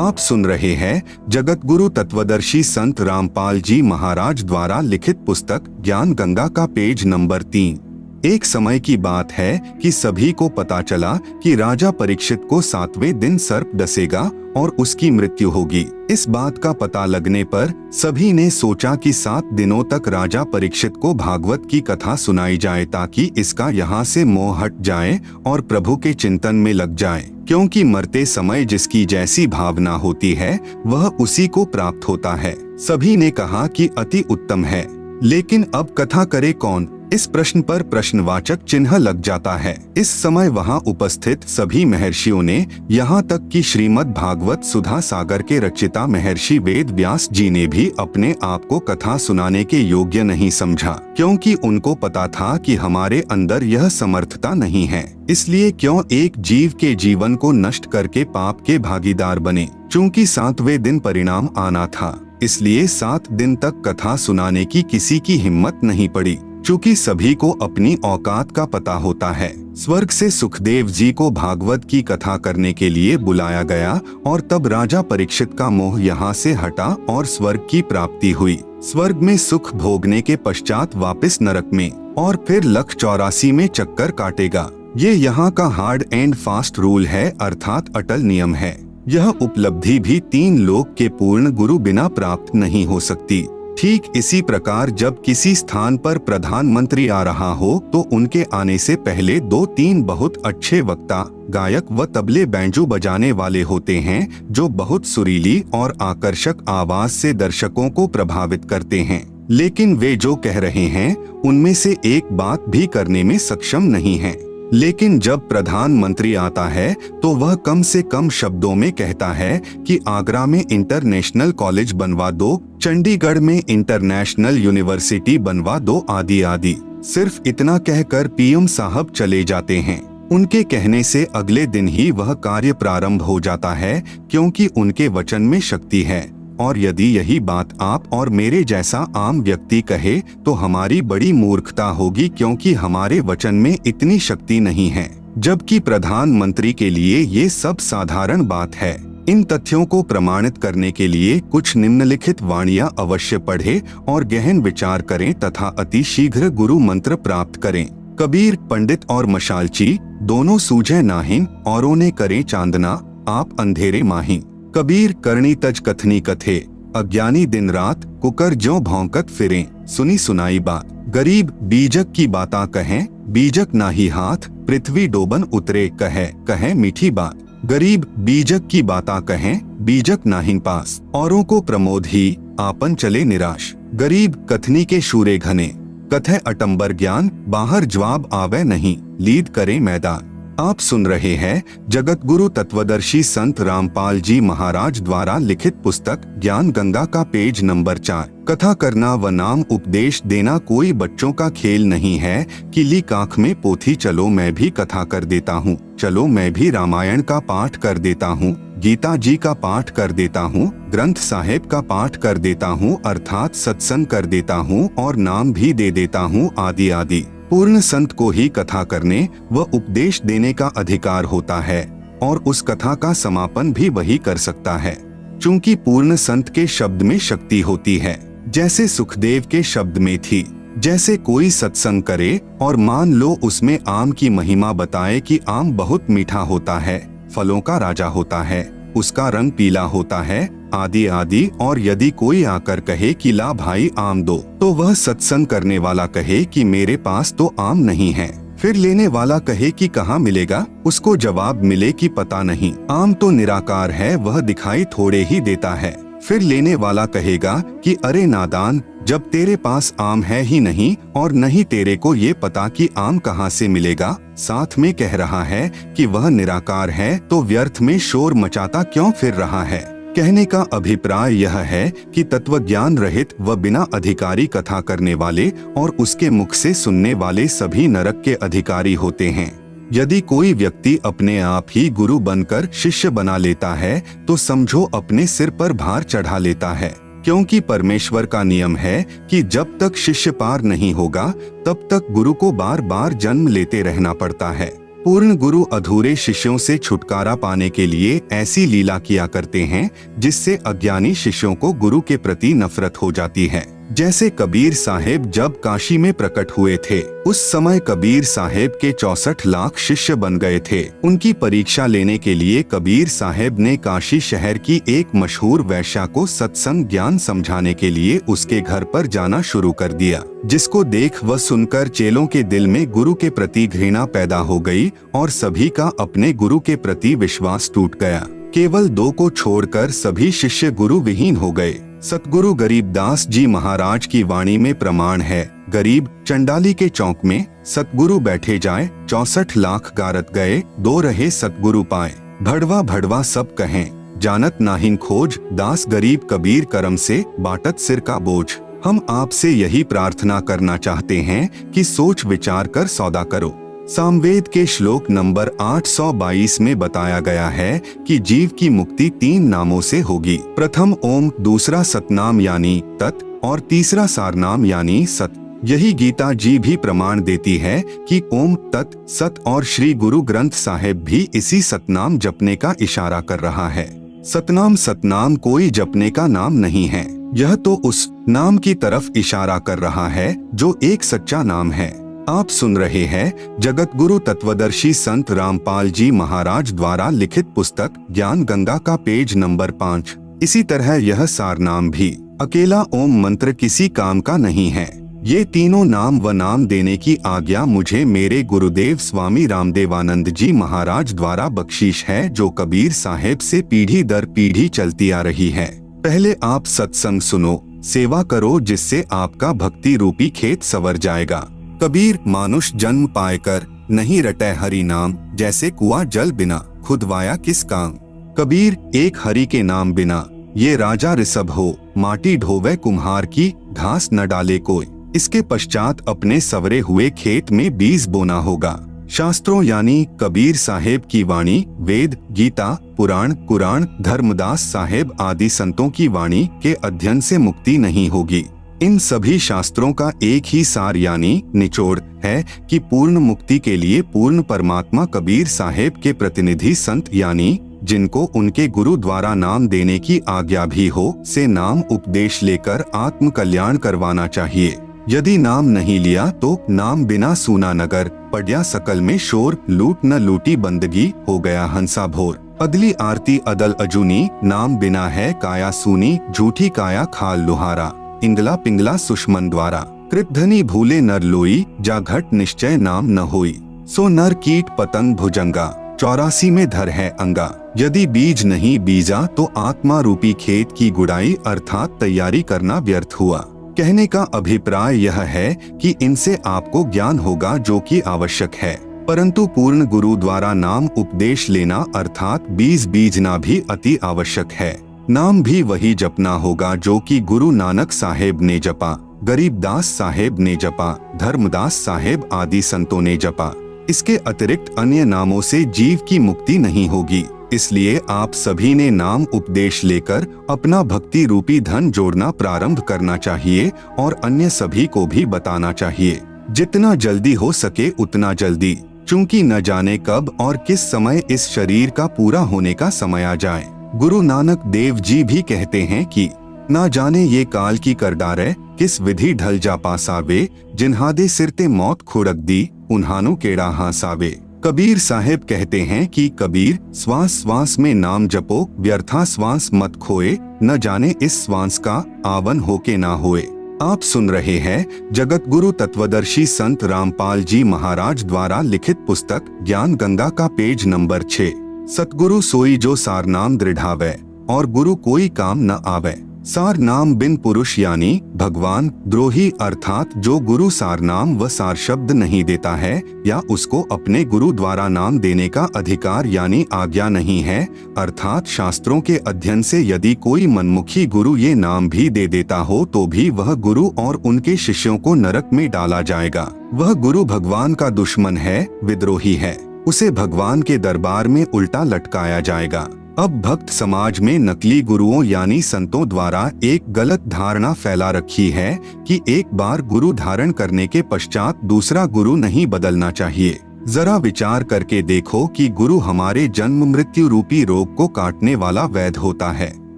आप सुन रहे हैं जगत गुरु तत्वदर्शी संत रामपाल जी महाराज द्वारा लिखित पुस्तक ज्ञान गंगा का पेज नंबर 3। एक समय की बात है कि सभी को पता चला कि राजा परीक्षित को 7वें दिन सर्प डसेगा और उसकी मृत्यु होगी। इस बात का पता लगने पर सभी ने सोचा कि 7 दिनों तक राजा परीक्षित को भागवत की कथा सुनाई जाए ताकि इसका यहाँ से मोह हट जाए और प्रभु के चिंतन में लग जाए, क्योंकि मरते समय जिसकी जैसी भावना होती है वह उसी को प्राप्त होता है। सभी ने कहा कि अति उत्तम है, लेकिन अब कथा करे कौन? इस प्रश्न पर प्रश्नवाचक चिन्ह लग जाता है। इस समय वहां उपस्थित सभी महर्षियों ने, यहाँ तक कि श्रीमद् भागवत सुधा सागर के रचिता महर्षि वेद व्यास जी ने भी अपने आप को कथा सुनाने के योग्य नहीं समझा, क्योंकि उनको पता था कि हमारे अंदर यह समर्थता नहीं है। इसलिए क्यों एक जीव के जीवन को नष्ट करके पाप के भागीदार बने। चूँकि 7वें दिन परिणाम आना था, इसलिए 7 दिन तक कथा सुनाने की किसी की हिम्मत नहीं पड़ी। चूँकि सभी को अपनी औकात का पता होता है। स्वर्ग से सुखदेव जी को भागवत की कथा करने के लिए बुलाया गया और तब राजा परीक्षित का मोह यहाँ से हटा और स्वर्ग की प्राप्ति हुई। स्वर्ग में सुख भोगने के पश्चात वापस नरक में और फिर 184 में चक्कर काटेगा। ये यहाँ का हार्ड एंड फास्ट रूल है, अर्थात अटल नियम है। यह उपलब्धि भी 3 लोक के पूर्ण गुरु बिना प्राप्त नहीं हो सकती। ठीक इसी प्रकार जब किसी स्थान पर प्रधानमंत्री आ रहा हो तो उनके आने से पहले 2-3 बहुत अच्छे वक्ता, गायक व तबले बैंजो बजाने वाले होते हैं, जो बहुत सुरीली और आकर्षक आवाज से दर्शकों को प्रभावित करते हैं। लेकिन वे जो कह रहे हैं उनमें से एक बात भी करने में सक्षम नहीं है। लेकिन जब प्रधानमंत्री आता है तो वह कम से कम शब्दों में कहता है कि आगरा में इंटरनेशनल कॉलेज बनवा दो, चंडीगढ़ में इंटरनेशनल यूनिवर्सिटी बनवा दो, आदि आदि। सिर्फ इतना कहकर पीएम साहब चले जाते हैं। उनके कहने से अगले दिन ही वह कार्य प्रारंभ हो जाता है, क्योंकि उनके वचन में शक्ति है। और यदि यही बात आप और मेरे जैसा आम व्यक्ति कहे तो हमारी बड़ी मूर्खता होगी, क्योंकि हमारे वचन में इतनी शक्ति नहीं है, जबकि प्रधानमंत्री के लिए ये सब साधारण बात है। इन तथ्यों को प्रमाणित करने के लिए कुछ निम्नलिखित वाणियां अवश्य पढ़े और गहन विचार करें तथा अति शीघ्र गुरु मंत्र प्राप्त करें। कबीर पंडित और मशालची दोनों सूझे नाहिन, औरों ने करे चांदना, आप अंधेरे माही। कबीर करनी तज कथनी कथे, अज्ञानी दिन रात कुकर ज्यों भौंकत फिरें, सुनी सुनाई बात। गरीब बीजक की बाता कहें, बीजक नाही हाथ, पृथ्वी डोबन उतरे, कहे कहे मीठी बात। गरीब बीजक की बाता कहें, बीजक नाहिन पास, औरों को प्रमोद ही, आपन चले निराश। गरीब कथनी के शूरे घने, कथे अटंबर ज्ञान, बाहर जवाब आवे नहीं, लीद करे मैदान। आप सुन रहे हैं जगत गुरु तत्वदर्शी संत रामपाल जी महाराज द्वारा लिखित पुस्तक ज्ञान गंगा का पेज नंबर 4। कथा करना व नाम उपदेश देना कोई बच्चों का खेल नहीं है कि ली काख में पोथी, चलो मैं भी कथा कर देता हूँ, चलो मैं भी रामायण का पाठ कर देता हूँ, गीता जी का पाठ कर देता हूँ, ग्रंथ साहेब का पाठ कर देता हूँ, अर्थात सत्संग कर देता हूँ और नाम भी दे देता हूँ, आदि आदि। पूर्ण संत को ही कथा करने व उपदेश देने का अधिकार होता है और उस कथा का समापन भी वही कर सकता है। चूंकि पूर्ण संत के शब्द में शक्ति होती है, जैसे सुखदेव के शब्द में थी। जैसे कोई सत्संग करे और मान लो उसमें आम की महिमा बताए कि आम बहुत मीठा होता है, फलों का राजा होता है, उसका रंग पीला होता है, आदि आदि। और यदि कोई आकर कहे कि ला भाई आम दो, तो वह सत्संग करने वाला कहे कि मेरे पास तो आम नहीं है। फिर लेने वाला कहे कि कहाँ मिलेगा, उसको जवाब मिले कि पता नहीं, आम तो निराकार है, वह दिखाई थोड़े ही देता है। फिर लेने वाला कहेगा कि अरे नादान, जब तेरे पास आम है ही नहीं और नहीं तेरे को ये पता कि आम कहाँ से मिलेगा, साथ में कह रहा है कि वह निराकार है, तो व्यर्थ में शोर मचाता क्यों फिर रहा है। कहने का अभिप्राय यह है कि तत्वज्ञान रहित व बिना अधिकारी कथा करने वाले और उसके मुख से सुनने वाले सभी नरक के अधिकारी होते हैं। यदि कोई व्यक्ति अपने आप ही गुरु बनकर शिष्य बना लेता है तो समझो अपने सिर पर भार चढ़ा लेता है, क्योंकि परमेश्वर का नियम है कि जब तक शिष्य पार नहीं होगा तब तक गुरु को बार बार जन्म लेते रहना पड़ता है। पूर्ण गुरु अधूरे शिष्यों से छुटकारा पाने के लिए ऐसी लीला किया करते हैं जिससे अज्ञानी शिष्यों को गुरु के प्रति नफरत हो जाती है। जैसे कबीर साहेब जब काशी में प्रकट हुए थे, उस समय कबीर साहेब के 64 लाख शिष्य बन गए थे। उनकी परीक्षा लेने के लिए कबीर साहेब ने काशी शहर की एक मशहूर वैश्या को सत्संग ज्ञान समझाने के लिए उसके घर पर जाना शुरू कर दिया, जिसको देख व सुनकर चेलों के दिल में गुरु के प्रति घृणा पैदा हो गई और सभी का अपने गुरु के प्रति विश्वास टूट गया। केवल 2 को छोड़कर सभी शिष्य गुरु विहीन हो गए। सतगुरु गरीबदास जी महाराज की वाणी में प्रमाण है, गरीब चंडाली के चौक में सतगुरु बैठे जाए, 64 लाख गारत गए, 2 रहे सतगुरु पाए। भड़वा भड़वा सब कहें, जानत नाहिन खोज, दास गरीब कबीर करम से बाटत सिर का बोझ। हम आपसे यही प्रार्थना करना चाहते हैं कि सोच विचार कर सौदा करो। सामवेद के श्लोक नंबर 822 में बताया गया है कि जीव की मुक्ति 3 नामों से होगी। प्रथम ओम, दूसरा सतनाम यानी तत् और तीसरा सारनाम यानी सत। यही गीता जी भी प्रमाण देती है कि ओम, तत्, सत और श्री गुरु ग्रंथ साहिब भी इसी सतनाम जपने का इशारा कर रहा है। सतनाम सतनाम कोई जपने का नाम नहीं है, यह तो उस नाम की तरफ इशारा कर रहा है जो एक सच्चा नाम है। आप सुन रहे हैं जगत गुरु तत्वदर्शी संत रामपाल जी महाराज द्वारा लिखित पुस्तक ज्ञान गंगा का पेज नंबर 5। इसी तरह यह सारनाम भी अकेला ओम मंत्र किसी काम का नहीं है। ये तीनों नाम व नाम देने की आज्ञा मुझे मेरे गुरुदेव स्वामी रामदेवानंद जी महाराज द्वारा बख्शीश है, जो कबीर साहेब से पीढ़ी दर पीढ़ी चलती आ रही है। पहले आप सत्संग सुनो, सेवा करो, जिससे आपका भक्ति रूपी खेत संवर जाएगा। कबीर मानुष जन्म पाएकर नहीं रटे हरि नाम, जैसे कुआं जल बिना खुदवाया किस काम। कबीर एक हरि के नाम बिना ये राजा ऋषभ हो, माटी ढोवे कुम्हार की, घास न डाले कोई। इसके पश्चात अपने सवरे हुए खेत में बीज बोना होगा। शास्त्रों यानी कबीर साहेब की वाणी, वेद, गीता, पुराण, कुरान, धर्मदास साहेब आदि संतों की वाणी के अध्ययन से मुक्ति नहीं होगी। इन सभी शास्त्रों का एक ही सार यानी निचोड़ है कि पूर्ण मुक्ति के लिए पूर्ण परमात्मा कबीर साहेब के प्रतिनिधि संत यानी जिनको उनके गुरु द्वारा नाम देने की आज्ञा भी हो, से नाम उपदेश लेकर आत्म कल्याण करवाना चाहिए। यदि नाम नहीं लिया तो नाम बिना सूना नगर, पड़या सकल में शोर, लूट न लूटी बंदगी, हो गया हंसा भोर। अदली आरती अदल अजूनी, नाम बिना है काया सूनी, झूठी काया खाल लुहारा। इंगला पिंगला सुषमन द्वारा, कृतधनी भूले नर लोई, जा घट निश्चय नाम न होई। सो नर कीट पतंग भुजंगा, 84 में धर है अंगा। यदि बीज नहीं बीजा तो आत्मा रूपी खेत की गुड़ाई अर्थात तैयारी करना व्यर्थ हुआ। कहने का अभिप्राय यह है कि इनसे आपको ज्ञान होगा जो कि आवश्यक है, परंतु पूर्ण गुरु द्वारा नाम उपदेश लेना अर्थात बीज बीजना भी अति आवश्यक है। नाम भी वही जपना होगा जो कि गुरु नानक साहेब ने जपा, गरीबदास साहेब ने जपा, धर्मदास साहेब आदि संतों ने जपा। इसके अतिरिक्त अन्य नामों से जीव की मुक्ति नहीं होगी। इसलिए आप सभी ने नाम उपदेश लेकर अपना भक्ति रूपी धन जोड़ना प्रारंभ करना चाहिए और अन्य सभी को भी बताना चाहिए। जितना जल्दी हो सके उतना जल्दी, चूंकि न जाने कब और किस समय इस शरीर का पूरा होने का समय आ जाए। गुरु नानक देव जी भी कहते हैं कि ना जाने ये काल की कर डारे, किस विधि ढल जा पासावे, जिन्हादे सिरते मौत खुड़क दी, उन्हानु केड़ा हासावे। कबीर साहेब कहते हैं कि कबीर श्वास श्वास में नाम जपो, व्यर्था श्वास मत खोए, न जाने इस श्वास का आवन हो के ना होए। आप सुन रहे हैं जगत गुरु तत्वदर्शी संत रामपाल जी महाराज द्वारा लिखित पुस्तक ज्ञान गंगा का पेज नंबर 6। सतगुरु सोई जो सार नाम दृढ़ावे, और गुरु कोई काम न आवे। सार नाम बिन पुरुष यानी भगवान द्रोही, अर्थात जो गुरु सार नाम व सार शब्द नहीं देता है या उसको अपने गुरु द्वारा नाम देने का अधिकार यानी आज्ञा नहीं है, अर्थात शास्त्रों के अध्ययन से यदि कोई मनमुखी गुरु ये नाम भी दे देता हो तो भी वह गुरु और उनके शिष्यों को नरक में डाला जाएगा। वह गुरु भगवान का दुश्मन है, विद्रोही है, उसे भगवान के दरबार में उल्टा लटकाया जाएगा। अब भक्त समाज में नकली गुरुओं यानी संतों द्वारा एक गलत धारणा फैला रखी है कि एक बार गुरु धारण करने के पश्चात दूसरा गुरु नहीं बदलना चाहिए। जरा विचार करके देखो कि गुरु हमारे जन्म मृत्यु रूपी रोग को काटने वाला वैद्य होता है।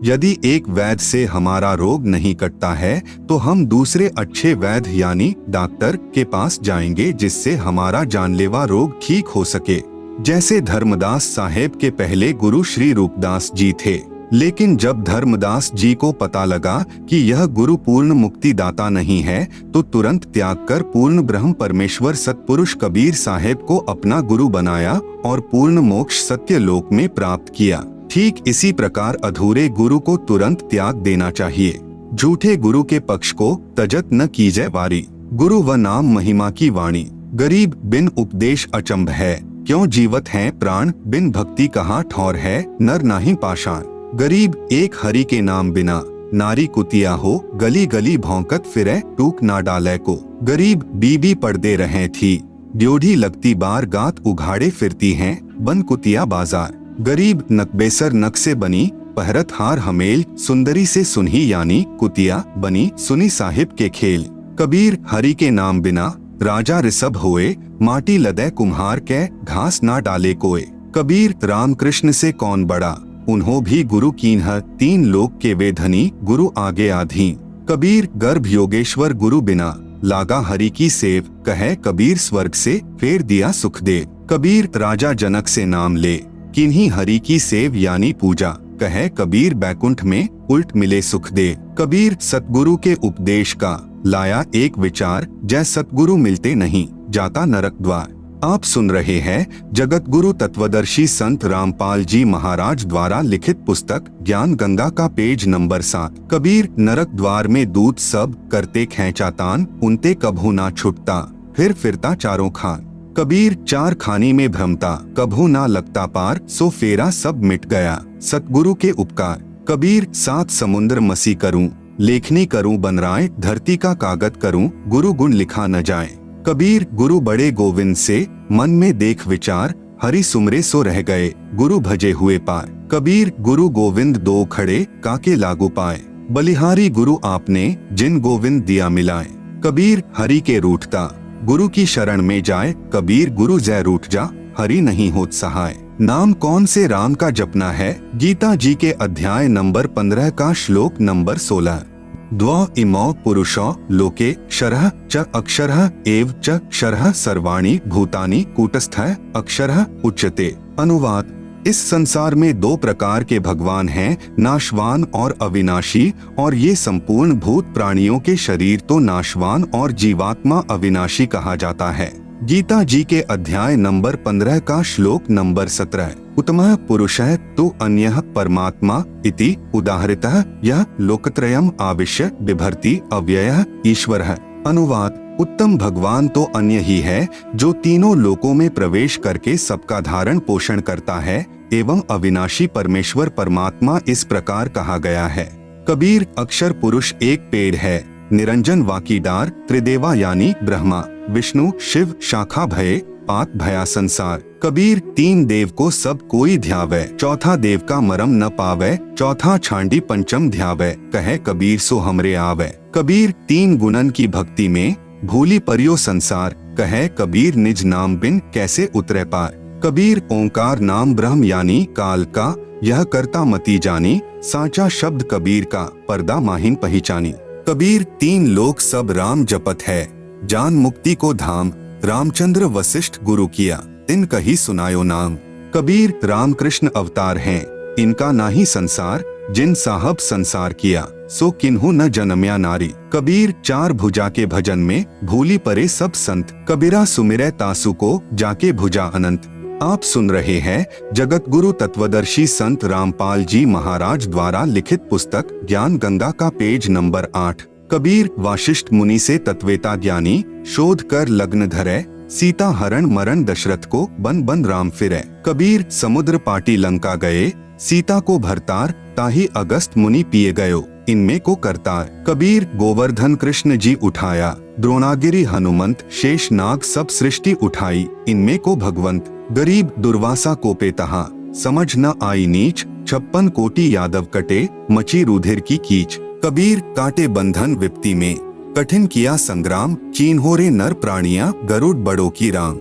यदि एक वैद्य से हमारा रोग नहीं कटता है तो हम दूसरे अच्छे वैद्य यानी डॉक्टर के पास जाएंगे, जिससे हमारा जानलेवा रोग ठीक हो सके। जैसे धर्मदास साहेब के पहले गुरु श्री रूपदास जी थे, लेकिन जब धर्मदास जी को पता लगा कि यह गुरु पूर्ण मुक्तिदाता नहीं है तो तुरंत त्याग कर पूर्ण ब्रह्म परमेश्वर सतपुरुष कबीर साहेब को अपना गुरु बनाया और पूर्ण मोक्ष सत्य लोक में प्राप्त किया। ठीक इसी प्रकार अधूरे गुरु को तुरंत त्याग देना चाहिए। झूठे गुरु के पक्ष को तजत न कीजय वारी, गुरु व नाम महिमा की वाणी। गरीब बिन उपदेश अचंभ है, क्यों जीवत हैं प्राण, बिन भक्ति कहाँ ठौर है, नर नाही पाषाण। गरीब एक हरि के नाम बिना, नारी कुतिया हो, गली गली भौंकत फिरे, टूक ना डाले को। गरीब बीबी पड़दे रहे थी, ड्योढ़ी लगती बार गात उघाड़े फिरती हैं, बन कुतिया बाजार। गरीब नकबेसर नक से बनी, पहरत हार हमेल, सुंदरी से सुनही यानी कुतिया बनी, सुनी साहिब के खेल। कबीर हरि के नाम बिना, राजा ऋषभ होए, माटी लदे कुम्हार के, घास ना डाले कोय। कबीर रामकृष्ण से कौन बड़ा, उन्हों भी गुरु कीन्ह, तीन लोक के वे धनी, गुरु आगे आधी। कबीर गर्भ योगेश्वर गुरु बिना, लागा हरि की सेव, कहे कबीर स्वर्ग से फेर दिया सुख दे। कबीर राजा जनक से नाम ले, किन्हीं हरि की सेव यानी पूजा, कहे कबीर बैकुंठ में उल्ट मिले सुख दे। कबीर सतगुरु के उपदेश का लाया एक विचार, जय सतगुरु मिलते नहीं, जाता नरक द्वार। आप सुन रहे हैं जगत गुरु तत्वदर्शी संत रामपाल जी महाराज द्वारा लिखित पुस्तक ज्ञान गंगा का पेज नंबर 7। कबीर नरक द्वार में दूत सब करते खेचातान, उनते कभू ना छुटता, फिर फिरता चारों खान। कबीर चार खानी में भ्रमता, कभू ना लगता पार, सो फेरा सब मिट गया, सतगुरु के उपकार। कबीर सात समुद्र मसी करूं, लेखनी करूं बनराए, धरती का कागज करूं, गुरु गुण लिखा न जाए। कबीर गुरु बड़े गोविंद से, मन में देख विचार, हरि सुमरे सो रह गए, गुरु भजे हुए पार। कबीर गुरु गोविंद दो खड़े, काके लागू पाए, बलिहारी गुरु आपने, जिन गोविंद दिया मिलाए। कबीर हरि के रूठता, गुरु की शरण में जाए, कबीर गुरु जय रूठ जा, हरि नहीं होत सहाय। नाम कौन से राम का जपना है, गीता जी के अध्याय नंबर 15 का श्लोक नंबर 16। द्व इमौ पुरुषो लोके क्षरः च अक्षरः एव च क्षरः सर्वाणि भूतानि कूटस्थः अक्षरः उच्यते। अनुवाद: इस संसार में दो प्रकार के भगवान हैं, नाशवान और अविनाशी, और ये संपूर्ण भूत प्राणियों के शरीर तो नाशवान और जीवात्मा अविनाशी कहा जाता है। गीता जी के अध्याय नंबर 15 का श्लोक नंबर 17। उत्तमः पुरुषः तो अन्यः परमात्मा इति उदाहृतः यह लोकत्रयम् आविश्य बिभर्ति अव्ययः ईश्वरः। अनुवाद: उत्तम भगवान तो अन्य ही है, जो तीनों लोकों में प्रवेश करके सबका धारण पोषण करता है, एवं अविनाशी परमेश्वर परमात्मा इस प्रकार कहा गया है। कबीर अक्षर पुरुष एक पेड़ है, निरंजन वाकीदार, त्रिदेवा यानी ब्रह्मा विष्णु शिव शाखा भय, पात भया संसार। कबीर तीन देव को सब कोई ध्यावे, चौथा देव का मरम न पावे, चौथा छांडी पंचम ध्यावे, कहे कबीर सो हमरे आवे। कबीर तीन गुणन की भक्ति में, भूली परियो संसार, कहे कबीर निज नाम बिन कैसे उतरे पार। कबीर ओंकार नाम ब्रह्म यानी काल का, यह करता मती जानी, साचा शब्द कबीर का, पर्दा माहिन पहचानी। कबीर तीन लोक सब राम जपत है, जान मुक्ति को धाम, रामचंद्र वशिष्ठ गुरु किया, तिन कही सुनायो नाम। कबीर रामकृष्ण अवतार हैं, इनका नाही संसार, जिन साहब संसार किया, सो किन्हु न जन्म्या नारी। कबीर चार भुजा के भजन में, भूली परे सब संत, कबीरा सुमिरै तासु को, जाके भुजा अनंत। आप सुन रहे हैं जगत गुरु तत्वदर्शी संत रामपाल जी महाराज द्वारा लिखित पुस्तक ज्ञान गंगा का पेज नंबर 8। कबीर वाशिष्ठ मुनि से तत्वेता ज्ञानी, शोध कर लग्न धरे, सीता हरण मरण दशरथ को, बन बन राम फिरे। कबीर समुद्र पाटी लंका गए, सीता को भरतार, ताही अगस्त मुनि पिए गयो, इनमें को करतार। कबीर गोवर्धन कृष्ण जी उठाया, द्रोणागिरि हनुमंत, शेष नाग सब सृष्टि उठाई, इनमें को भगवंत। गरीब दुर्वासा को पेतहा, समझ न आई नीच, 56 कोटि यादव कटे, मची रुधिर की कीच। कबीर काटे बंधन विपत्ति में, कठिन किया संग्राम, चीन्होरे नर प्राणियां, गरुड़ बड़ों की राम।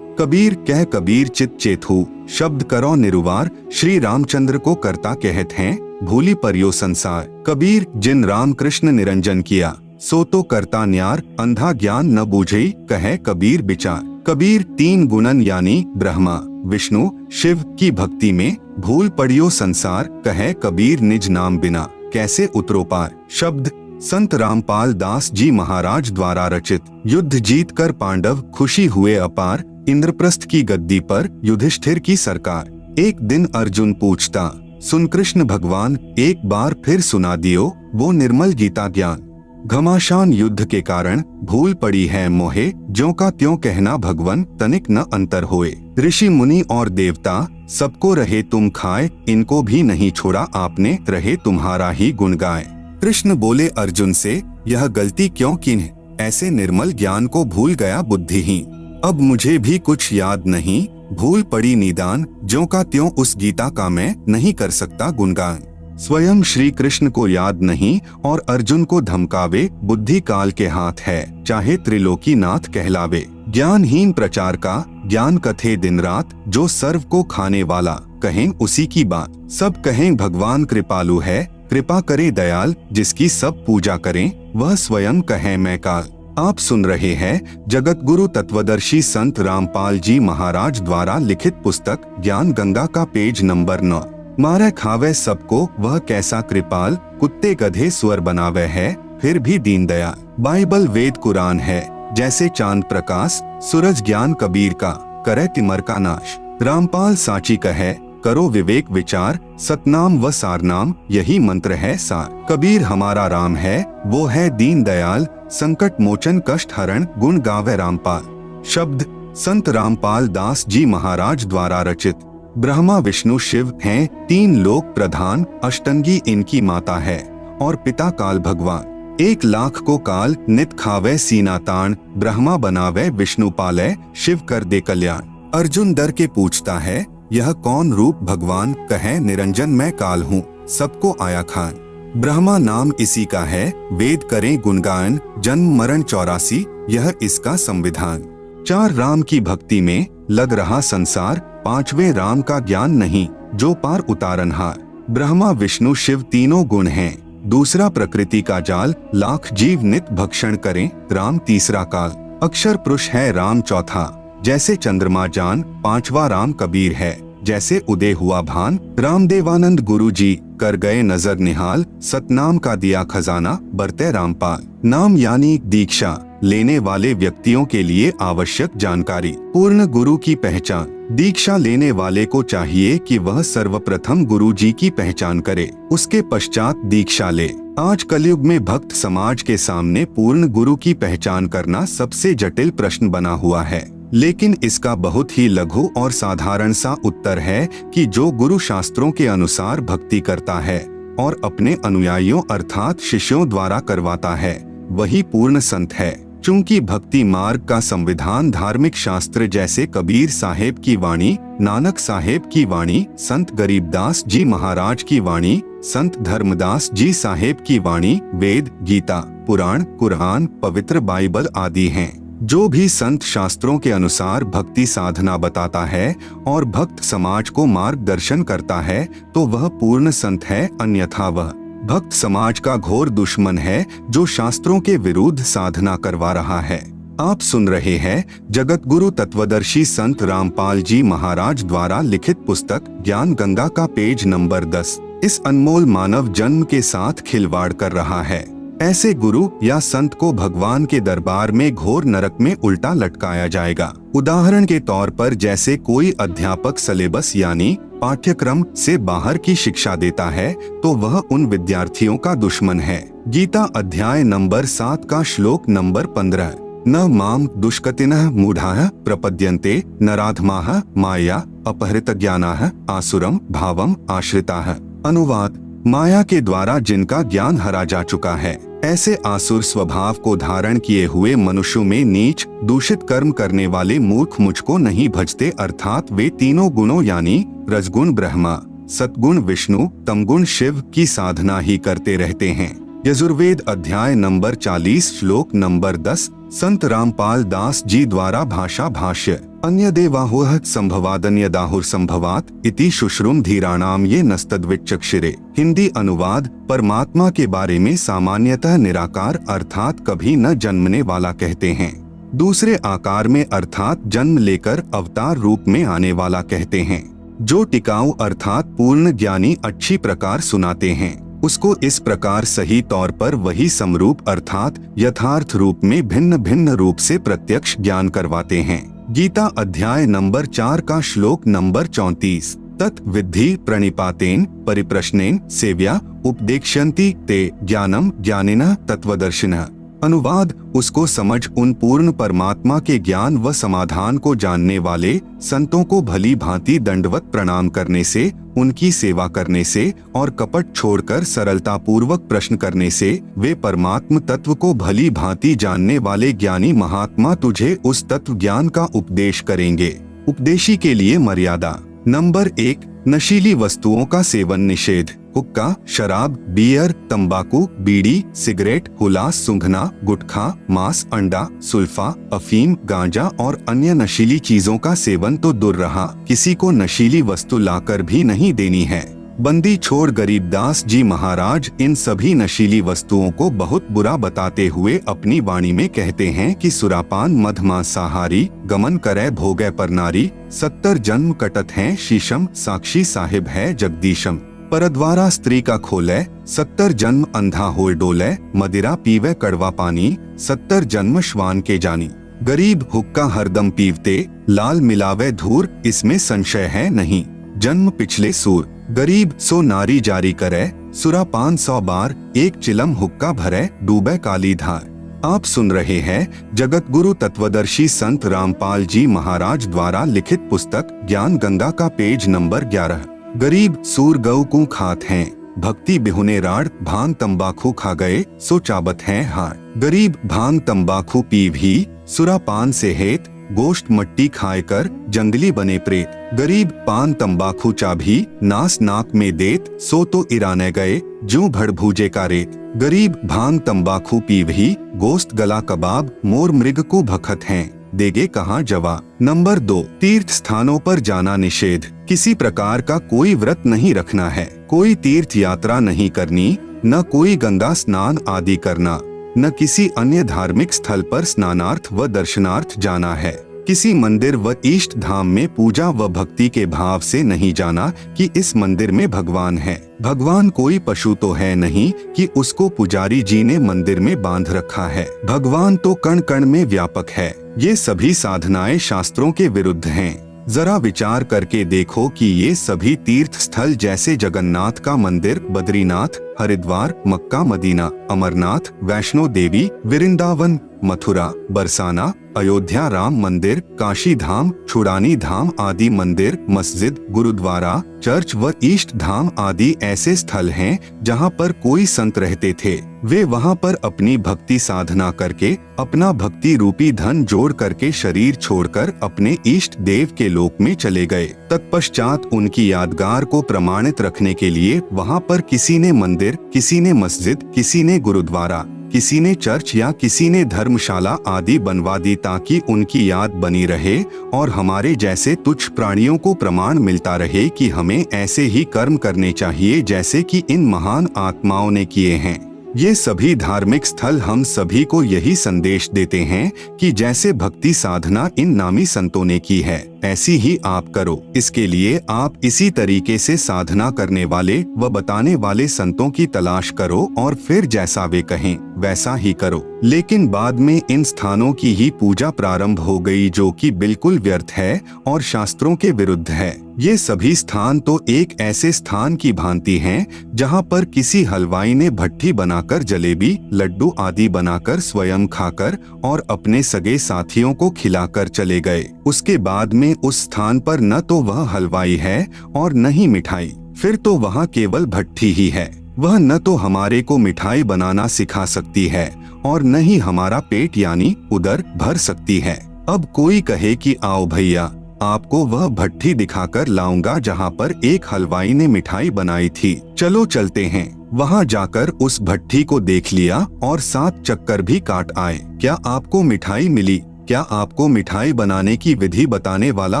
कबीर कह कबीर चित चेथु, शब्द करो निरुवार, श्री रामचंद्र को करता कहत हैं, भूली परियो संसार। कबीर जिन राम कृष्ण निरंजन किया, सो तो करता न्यार, अंधा ज्ञान न बूझई, कहे कबीर विचार। कबीर तीन गुणन यानी ब्रह्मा विष्णु शिव की भक्ति में भूल पड़ियो संसार, कहे कबीर निज नाम बिना कैसे उतरो पार। शब्द संत रामपाल दास जी महाराज द्वारा रचित। युद्ध जीत कर पांडव खुशी हुए अपार, इंद्रप्रस्थ की गद्दी पर युधिष्ठिर की सरकार। एक दिन अर्जुन पूछता, सुन कृष्ण भगवान, एक बार फिर सुना दियो वो निर्मल गीता ज्ञान। घमासान युद्ध के कारण भूल पड़ी है मोहे, ज्यों का त्यों कहना भगवन तनिक न अंतर होए। ऋषि मुनि और देवता सबको रहे तुम खाए, इनको भी नहीं छोड़ा आपने, रहे तुम्हारा ही गुण गाए। कृष्ण बोले अर्जुन से, यह गलती क्यों किन्ह, ऐसे निर्मल ज्ञान को भूल गया बुद्धिहीन। अब मुझे भी कुछ याद नहीं, भूल पड़ी निदान, ज्यों का त्यों उस गीता का मैं नहीं कर सकता गुणगान। स्वयं श्री कृष्ण को याद नहीं और अर्जुन को धमकावे, बुद्धि काल के हाथ है, चाहे त्रिलोकी नाथ कहलावे। ज्ञानहीन प्रचार का ज्ञान कथे दिन रात, जो सर्व को खाने वाला कहें उसी की बात। सब कहें भगवान कृपालु है, कृपा करे दयाल, जिसकी सब पूजा करें वह स्वयं कहे मैं काल। आप सुन रहे हैं जगत गुरु तत्वदर्शी संत रामपाल जी महाराज द्वारा लिखित पुस्तक ज्ञान गंगा का पेज नंबर 9। मारे खावे सबको वह कैसा कृपाल, कुत्ते गधे स्वर बनावे है, फिर भी दीन दयाल। बाइबल वेद कुरान है जैसे चांद प्रकाश, सूरज ज्ञान कबीर का करे तिमर का नाश। रामपाल साची कहे करो विवेक विचार, सतनाम व सारनाम यही मंत्र है सार। कबीर हमारा राम है, वो है दीन दयाल, संकट मोचन कष्ट हरण, गुण गावे रामपाल। शब्द संत रामपाल दास जी महाराज द्वारा रचित। ब्रह्मा विष्णु शिव हैं तीन लोक प्रधान, अष्टंगी इनकी माता है और पिता काल भगवान। 1,00,000 को काल नित खावे सीना तान, ब्रह्मा बनावे विष्णु पाले, शिव कर दे कल्याण। अर्जुन डर के पूछता है, यह कौन रूप भगवान, कहे निरंजन मैं काल हूँ, सबको आया खान। ब्रह्मा नाम इसी का है, वेद करें गुणगान, जन्म मरण 84 यह इसका संविधान। 4 राम की भक्ति में लग रहा संसार, 5वें राम का ज्ञान नहीं, जो पार उतारनहार। ब्रह्मा विष्णु शिव तीनों गुण हैं, दूसरा प्रकृति का जाल, लाख जीव नित भक्षण करें, राम तीसरा काल। अक्षर पुरुष है राम चौथा, जैसे चंद्रमा जान, 5वां राम कबीर है, जैसे उदय हुआ भान। रामदेवानंद गुरु जी कर गए नजर निहाल, सतनाम का दिया खजाना, बरते रामपाल। नाम यानी दीक्षा लेने वाले व्यक्तियों के लिए आवश्यक जानकारी। पूर्ण गुरु की पहचान। दीक्षा लेने वाले को चाहिए कि वह सर्वप्रथम गुरु जी की पहचान करे, उसके पश्चात दीक्षा ले। आज कलयुग में भक्त समाज के सामने पूर्ण गुरु की पहचान करना सबसे जटिल प्रश्न बना हुआ है, लेकिन इसका बहुत ही लघु और साधारण सा उत्तर है कि जो गुरु शास्त्रों के अनुसार भक्ति करता है और अपने अनुयायियों अर्थात शिष्यों द्वारा करवाता है, वही पूर्ण संत है। चूंकि भक्ति मार्ग का संविधान धार्मिक शास्त्र जैसे कबीर साहेब की वाणी, नानक साहेब की वाणी, संत गरीबदास जी महाराज की वाणी, संत धर्मदास जी साहेब की वाणी, वेद, गीता, पुराण, कुरान, पवित्र बाइबल आदि हैं। जो भी संत शास्त्रों के अनुसार भक्ति साधना बताता है और भक्त समाज को मार्गदर्शन करता है तो वह पूर्ण संत है, अन्यथा वह भक्त समाज का घोर दुश्मन है जो शास्त्रों के विरुद्ध साधना करवा रहा है। आप सुन रहे हैं जगत गुरु तत्वदर्शी संत रामपाल जी महाराज द्वारा लिखित पुस्तक ज्ञान गंगा का पेज नंबर 10। इस अनमोल मानव जन्म के साथ खिलवाड़ कर रहा है। ऐसे गुरु या संत को भगवान के दरबार में घोर नरक में उल्टा लटकाया जाएगा। उदाहरण के तौर पर जैसे कोई अध्यापक सिलेबस यानी पाठ्यक्रम से बाहर की शिक्षा देता है तो वह उन विद्यार्थियों का दुश्मन है। गीता अध्याय नंबर 7 का श्लोक नंबर 15। न माम दुष्कृतिनः मूढ़ाः प्रपद्यन्ते नराधमाः माया अपहृतज्ञानाः आसुरम भावम आश्रिताः। अनुवाद: माया के द्वारा जिनका ज्ञान हरा जा चुका है, ऐसे आसुर स्वभाव को धारण किए हुए मनुष्यों में नीच दूषित कर्म करने वाले मूर्ख मुझको नहीं भजते, अर्थात वे तीनों गुणों यानी रजगुण ब्रह्मा, सतगुण विष्णु, तमगुण शिव की साधना ही करते रहते हैं। यजुर्वेद अध्याय नंबर 40 श्लोक नंबर 10 संत रामपाल दास जी द्वारा भाषा भाष्य। अन्य देवाहुः संभवादन्यदाहुर संभवात इति शुश्रुम धीराणाम ये नस्तद्विचक्षिरे। हिंदी अनुवाद, परमात्मा के बारे में सामान्यतः निराकार अर्थात कभी न जन्मने वाला कहते हैं। दूसरे आकार में अर्थात जन्म लेकर अवतार रूप में आने वाला कहते हैं। जो टिकाऊ अर्थात पूर्ण ज्ञानी अच्छी प्रकार सुनाते हैं, उसको इस प्रकार सही तौर पर वही समरूप अर्थात यथार्थ रूप में भिन्न भिन्न रूप से प्रत्यक्ष ज्ञान करवाते हैं। गीता अध्याय नंबर 4 का श्लोक नंबर 34। तत् विद्धि प्रणिपातेन परिप्रश्नेन सेव्या उपदेक्ष्यन्ति ते ज्ञानम ज्ञानिनः तत्वदर्शिनः। अनुवाद, उसको समझ उन पूर्ण परमात्मा के ज्ञान व समाधान को जानने वाले संतों को भली भांति दंडवत प्रणाम करने से, उनकी सेवा करने से और कपट छोड़कर सरलता पूर्वक प्रश्न करने से वे परमात्म तत्व को भली भांति जानने वाले ज्ञानी महात्मा तुझे उस तत्व ज्ञान का उपदेश करेंगे। उपदेशी के लिए मर्यादा। नंबर 1, नशीली वस्तुओं का सेवन निषेध। हुक्का, शराब, बियर, तंबाकू, बीड़ी, सिगरेट, हुलास, सूंघना, गुटखा, मांस, अंडा, सुल्फा, अफीम, गांजा और अन्य नशीली चीजों का सेवन तो दूर रहा, किसी को नशीली वस्तु लाकर भी नहीं देनी है। बंदी छोड़ गरीबदास जी महाराज इन सभी नशीली वस्तुओं को बहुत बुरा बताते हुए अपनी वाणी में कहते हैं कि सुरापान मधमांसाहारी, गमन करे भोगे पर नारी, 70 जन्म कटत हैं शीशम, साक्षी साहिब है जगदीशम। परद्वारा स्त्री का खोले, 70 जन्म अंधा होए डोले, मदिरा पीवे कड़वा पानी, 70 जन्म श्वान के जानी। गरीब हुक्का हरदम पीवते, लाल मिलावे धूर, इसमें संशय है नहीं, जन्म पिछले सूर। गरीब सो नारी जारी करे, सुरापान 100 बार, एक चिलम हुक्का भरे, डूबे काली धार। आप सुन रहे हैं जगत गुरु तत्वदर्शी संत रामपाल जी महाराज द्वारा लिखित पुस्तक ज्ञान गंगा का पेज नंबर 11। गरीब सूर गऊ को खात हैं, भक्ति बिहुने राड़, भांग तंबाकू खा गए सो चाबत हैं हार। गरीब भांग तंबाकू पीव ही, सुरापान से हेत, गोश्त मट्टी खाए कर जंगली बने प्रेत। गरीब पान तंबाकू चाभी, नास नाक में देत, सो तो इराने गए जो भड़ भूजे का रेत। गरीब भांग तंबाकू पीव ही, गोश्त गला कबाब, मोर मृग को भखत हैं, देगे कहाँ जवा। नंबर 2, तीर्थ स्थानों पर जाना निषेध। किसी प्रकार का कोई व्रत नहीं रखना है, कोई तीर्थ यात्रा नहीं करनी, न कोई गंगा स्नान आदि करना, न किसी अन्य धार्मिक स्थल पर स्नानार्थ व दर्शनार्थ जाना है। किसी मंदिर व इष्ट धाम में पूजा व भक्ति के भाव से नहीं जाना कि इस मंदिर में भगवान है। भगवान कोई पशु तो है नहीं कि उसको पुजारी जी ने मंदिर में बांध रखा है। भगवान तो कण कण में व्यापक है। ये सभी साधनाएं शास्त्रों के विरुद्ध हैं। जरा विचार करके देखो कि ये सभी तीर्थ स्थल जैसे जगन्नाथ का मंदिर, बद्रीनाथ, हरिद्वार, मक्का मदीना, अमरनाथ, वैष्णो देवी, वृंदावन, मथुरा, बरसाना, अयोध्या राम मंदिर, काशी धाम, छुड़ानी धाम आदि मंदिर, मस्जिद, गुरुद्वारा, चर्च व इष्ट धाम आदि ऐसे स्थल हैं जहाँ पर कोई संत रहते थे। वे वहाँ पर अपनी भक्ति साधना करके अपना भक्ति रूपी धन जोड़ करके शरीर छोड़कर अपने इष्ट देव के लोक में चले गए। तत्पश्चात उनकी यादगार को प्रमाणित रखने के लिए वहाँ पर किसी ने मंदिर, किसी ने मस्जिद, किसी ने गुरुद्वारा, किसी ने चर्च या किसी ने धर्मशाला आदि बनवा दी ताकि उनकी याद बनी रहे और हमारे जैसे तुच्छ प्राणियों को प्रमाण मिलता रहे कि हमें ऐसे ही कर्म करने चाहिए जैसे कि इन महान आत्माओं ने किए हैं। ये सभी धार्मिक स्थल हम सभी को यही संदेश देते हैं कि जैसे भक्ति साधना इन नामी संतों ने की है ऐसी ही आप करो। इसके लिए आप इसी तरीके से साधना करने वाले व बताने वाले संतों की तलाश करो और फिर जैसा वे कहें वैसा ही करो। लेकिन बाद में इन स्थानों की ही पूजा प्रारंभ हो गई जो कि बिल्कुल व्यर्थ है और शास्त्रों के विरुद्ध है। ये सभी स्थान तो एक ऐसे स्थान की भांति हैं जहां पर किसी हलवाई ने भट्ठी बनाकर जलेबी, लड्डू आदि बनाकर स्वयं खाकर और अपने सगे साथियों को खिलाकर चले गए। उसके बाद में उस स्थान पर न तो वह हलवाई है और न ही मिठाई, फिर तो वहाँ केवल भट्ठी ही है। वह न तो हमारे को मिठाई बनाना सिखा सकती है और न ही हमारा पेट यानी उदर भर सकती है। अब कोई कहे कि आओ भैया आपको वह भट्ठी दिखाकर लाऊंगा जहाँ पर एक हलवाई ने मिठाई बनाई थी, चलो चलते हैं। वहाँ जाकर उस भट्ठी को देख लिया और 7 चक्कर भी काट आए। क्या आपको मिठाई मिली? क्या आपको मिठाई बनाने की विधि बताने वाला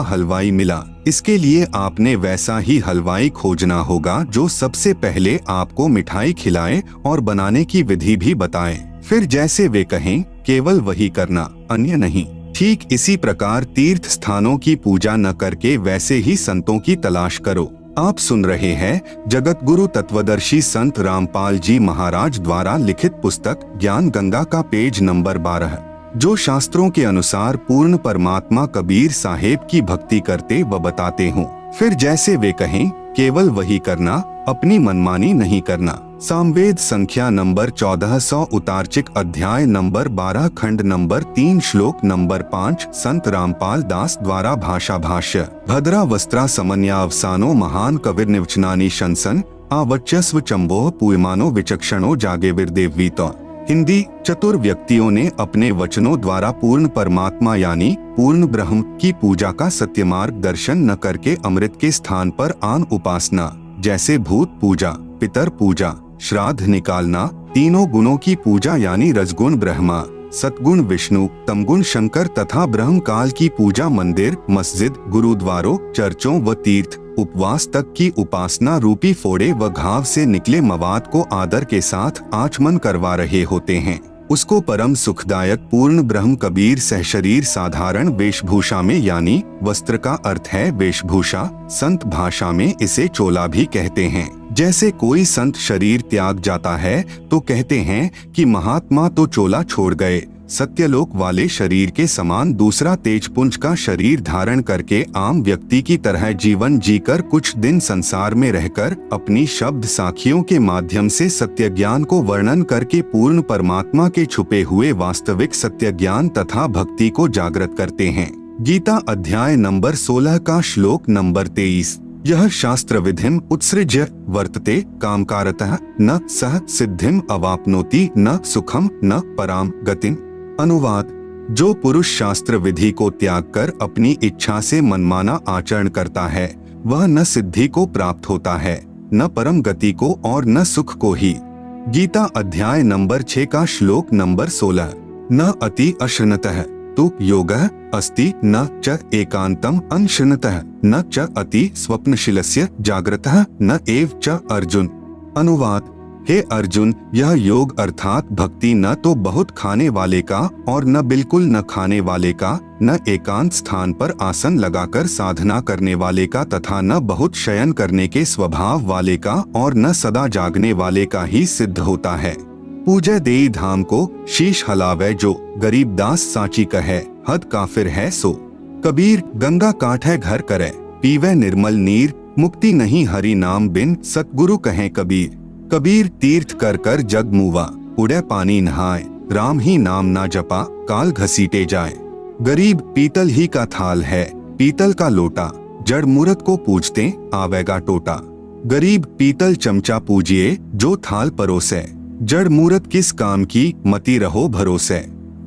हलवाई मिला? इसके लिए आपने वैसा ही हलवाई खोजना होगा जो सबसे पहले आपको मिठाई खिलाए और बनाने की विधि भी बताए। फिर जैसे वे कहें केवल वही करना, अन्य नहीं। ठीक इसी प्रकार तीर्थ स्थानों की पूजा न करके वैसे ही संतों की तलाश करो। आप सुन रहे हैं जगत गुरु तत्वदर्शी संत रामपाल जी महाराज द्वारा लिखित पुस्तक ज्ञान गंगा का पेज नंबर 12, जो शास्त्रों के अनुसार पूर्ण परमात्मा कबीर साहेब की भक्ति करते व बताते हों। फिर जैसे वे कहें केवल वही करना, अपनी मनमानी नहीं करना। सामवेद संख्या नंबर 1400 उतारचिक अध्याय नंबर 12 खंड नंबर 3 श्लोक नंबर 5 संत रामपाल दास द्वारा भाषा भाष्य। भद्रा वस्त्रा समन्यावसानो महान कविर्निवचनानि शंसन आवच्यस्व चंबोह पूयमानो विचक्षणो जागे विरदेवीतो। हिंदी। चतुर व्यक्तियों ने अपने वचनों द्वारा पूर्ण परमात्मा यानी पूर्ण ब्रह्म की पूजा का सत्यमार्ग दर्शन न करके अमृत के स्थान पर आन उपासना जैसे भूत पूजा, पितर पूजा, श्राद्ध निकालना, तीनों गुणों की पूजा यानी रजगुण ब्रह्मा, सतगुण विष्णु, तमगुण शंकर तथा ब्रह्म काल की पूजा मंदिर, मस्जिद, गुरुद्वारों, चर्चों व तीर्थ, उपवास तक की उपासना रूपी फोड़े व घाव से निकले मवाद को आदर के साथ आचमन करवा रहे होते हैं। उसको परम सुखदायक पूर्ण ब्रह्म कबीर सहशरीर साधारण वेशभूषा में यानी वस्त्र का अर्थ है वेशभूषा, संत भाषा में इसे चोला भी कहते हैं। जैसे कोई संत शरीर त्याग जाता है तो कहते हैं कि महात्मा तो चोला छोड़ गए। सत्यलोक वाले शरीर के समान दूसरा तेजपुंज का शरीर धारण करके आम व्यक्ति की तरह जीवन जीकर कुछ दिन संसार में रहकर अपनी शब्द साखियों के माध्यम से सत्य ज्ञान को वर्णन करके पूर्ण परमात्मा के छुपे हुए वास्तविक सत्य ज्ञान तथा भक्ति को जागृत करते हैं। गीता अध्याय नंबर 16 का श्लोक नंबर 23। यह शास्त्र विधिम उत्सृज्य वर्तते कामकारतः न सह सिद्धिम अवाप्नोति न सुखम न पराम गतिम। अनुवाद। जो पुरुष शास्त्र विधि को त्याग कर अपनी इच्छा से मनमाना आचरण करता है वह न सिद्धि को प्राप्त होता है, न परम गति को और न सुख को ही। गीता अध्याय नंबर 6 का श्लोक नंबर 16। न अति अश्रृणतः तु योगः अस्ति न च एकांतम अनश्रृणतः न च अति स्वप्नशीलस्य जागृतः न एव च अर्जुन। अनुवाद। हे अर्जुन, यह योग अर्थात भक्ति न तो बहुत खाने वाले का और न बिल्कुल न खाने वाले का, न एकांत स्थान पर आसन लगाकर साधना करने वाले का तथा न बहुत शयन करने के स्वभाव वाले का और न सदा जागने वाले का ही सिद्ध होता है। पूजय देई धाम को शीश हलावे जो, गरीब दास साची कहे हद काफिर है सो। कबीर गंगा काठे घर करे पीवे निर्मल नीर, मुक्ति नहीं हरि नाम बिन सतगुरु कहे कबीर। कबीर तीर्थ कर कर जग मुवा, उड़े पानी नहाए, राम ही नाम ना जपा काल घसीटे जाए। गरीब पीतल ही का थाल है, पीतल का लोटा, जड़ मूरत को पूजते आवेगा टोटा। गरीब पीतल चमचा पूजिए जो थाल परोसे, जड़ मूरत किस काम की मती रहो भरोसे।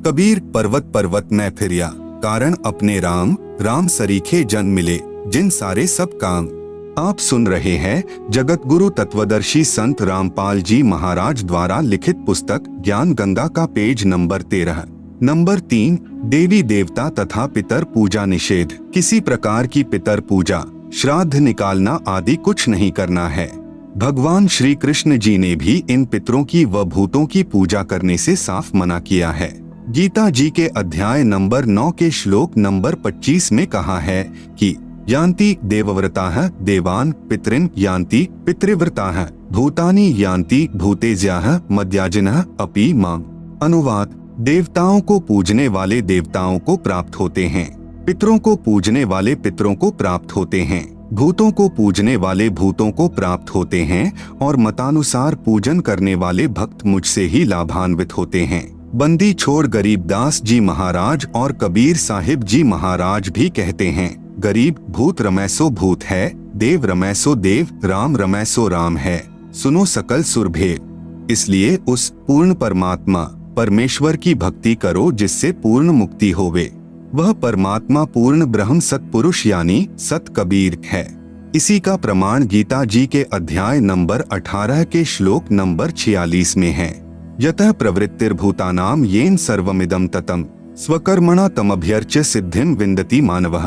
कबीर पर्वत पर्वत में फिरिया, कारण अपने राम, राम सरीखे जन मिले जिन सारे सब काम। आप सुन रहे हैं जगत गुरु तत्वदर्शी संत रामपाल जी महाराज द्वारा लिखित पुस्तक ज्ञान गंगा का पेज नंबर 13 नंबर 3 देवी देवता तथा पितर पूजा निषेध। किसी प्रकार की पितर पूजा, श्राद्ध निकालना आदि कुछ नहीं करना है। भगवान श्री कृष्ण जी ने भी इन पितरों की व भूतों की पूजा करने से साफ मना किया है। गीता जी के अध्याय नंबर 9 के श्लोक नंबर 25 में कहा है कि यान्ति देवव्रताः देवान् पितॄन् यान्ति पितृव्रताः भूतानि यान्ति भूतेज्याः मद्याजिनः अपि माम्। अनुवाद। देवताओं को पूजने वाले देवताओं को प्राप्त होते हैं, पितरों को पूजने वाले पितरों को प्राप्त होते हैं, भूतों को पूजने वाले भूतों को प्राप्त होते हैं और मतानुसार पूजन करने वाले भक्त मुझसे ही लाभान्वित होते हैं। बंदी छोड़ गरीबदास जी महाराज और कबीर साहिब जी महाराज भी कहते हैं, गरीब भूत रमैसो भूत है, देव रमैसो देव, राम रमैसो राम है, सुनो सकल सुरभेद। इसलिए उस पूर्ण परमात्मा परमेश्वर की भक्ति करो जिससे पूर्ण मुक्ति होवे। वह परमात्मा पूर्ण ब्रह्म सतपुरुष यानी सत कबीर है। इसी का प्रमाण गीता जी के अध्याय नंबर 18 के श्लोक नंबर 46 में है। यतः प्रवृत्तिर्भूतानां येन सर्वमिदं ततम् स्वकर्मणा तमभ्यर्च्य सिद्धिं विन्दति मानवः।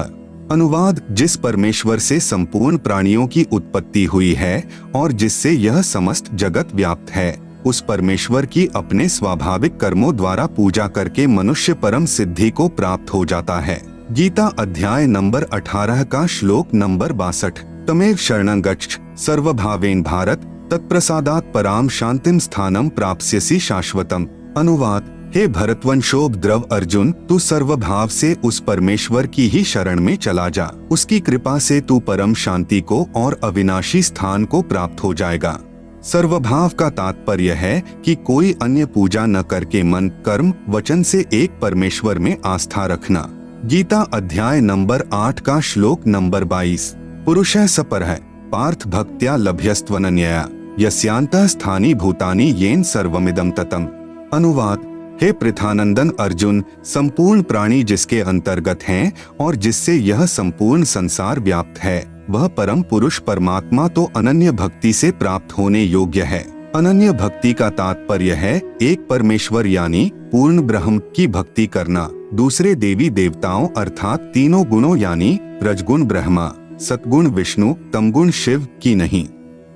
अनुवाद, जिस परमेश्वर से संपूर्ण प्राणियों की उत्पत्ति हुई है और जिससे यह समस्त जगत व्याप्त है, उस परमेश्वर की अपने स्वाभाविक कर्मों द्वारा पूजा करके मनुष्य परम सिद्धि को प्राप्त हो जाता है। गीता अध्याय नंबर 18 का श्लोक नंबर 62। तमेव शरणं गच्छ सर्वभावेन भारत तत्प्रसादात् पराम शांतिम स्थानम प्राप्स्यसि शाश्वतम। अनुवाद, हे भरतवंशोभ द्रव अर्जुन, तू सर्वभाव से उस परमेश्वर की ही शरण में चला जा। उसकी कृपा से तू परम शांति को और अविनाशी स्थान को प्राप्त हो जाएगा। सर्वभाव का तात्पर्य है कि कोई अन्य पूजा न करके मन, कर्म, वचन से एक परमेश्वर में आस्था रखना। गीता अध्याय नंबर 8 का श्लोक नंबर 22। पुरुषः सपरः पार्थ भक्त्या लभ्यस्त्वनन्यया यस्यान्तः स्थानि भूतानि येन सर्वमिदं ततम्। अनुवाद, हे पृथानंदन अर्जुन, संपूर्ण प्राणी जिसके अंतर्गत हैं और जिससे यह संपूर्ण संसार व्याप्त है, वह परम पुरुष परमात्मा तो अनन्य भक्ति से प्राप्त होने योग्य है। अनन्य भक्ति का तात्पर्य है एक परमेश्वर यानी पूर्ण ब्रह्म की भक्ति करना, दूसरे देवी देवताओं अर्थात तीनों गुणों यानी रजगुण ब्रह्मा, सतगुण विष्णु, तमगुण शिव की नहीं।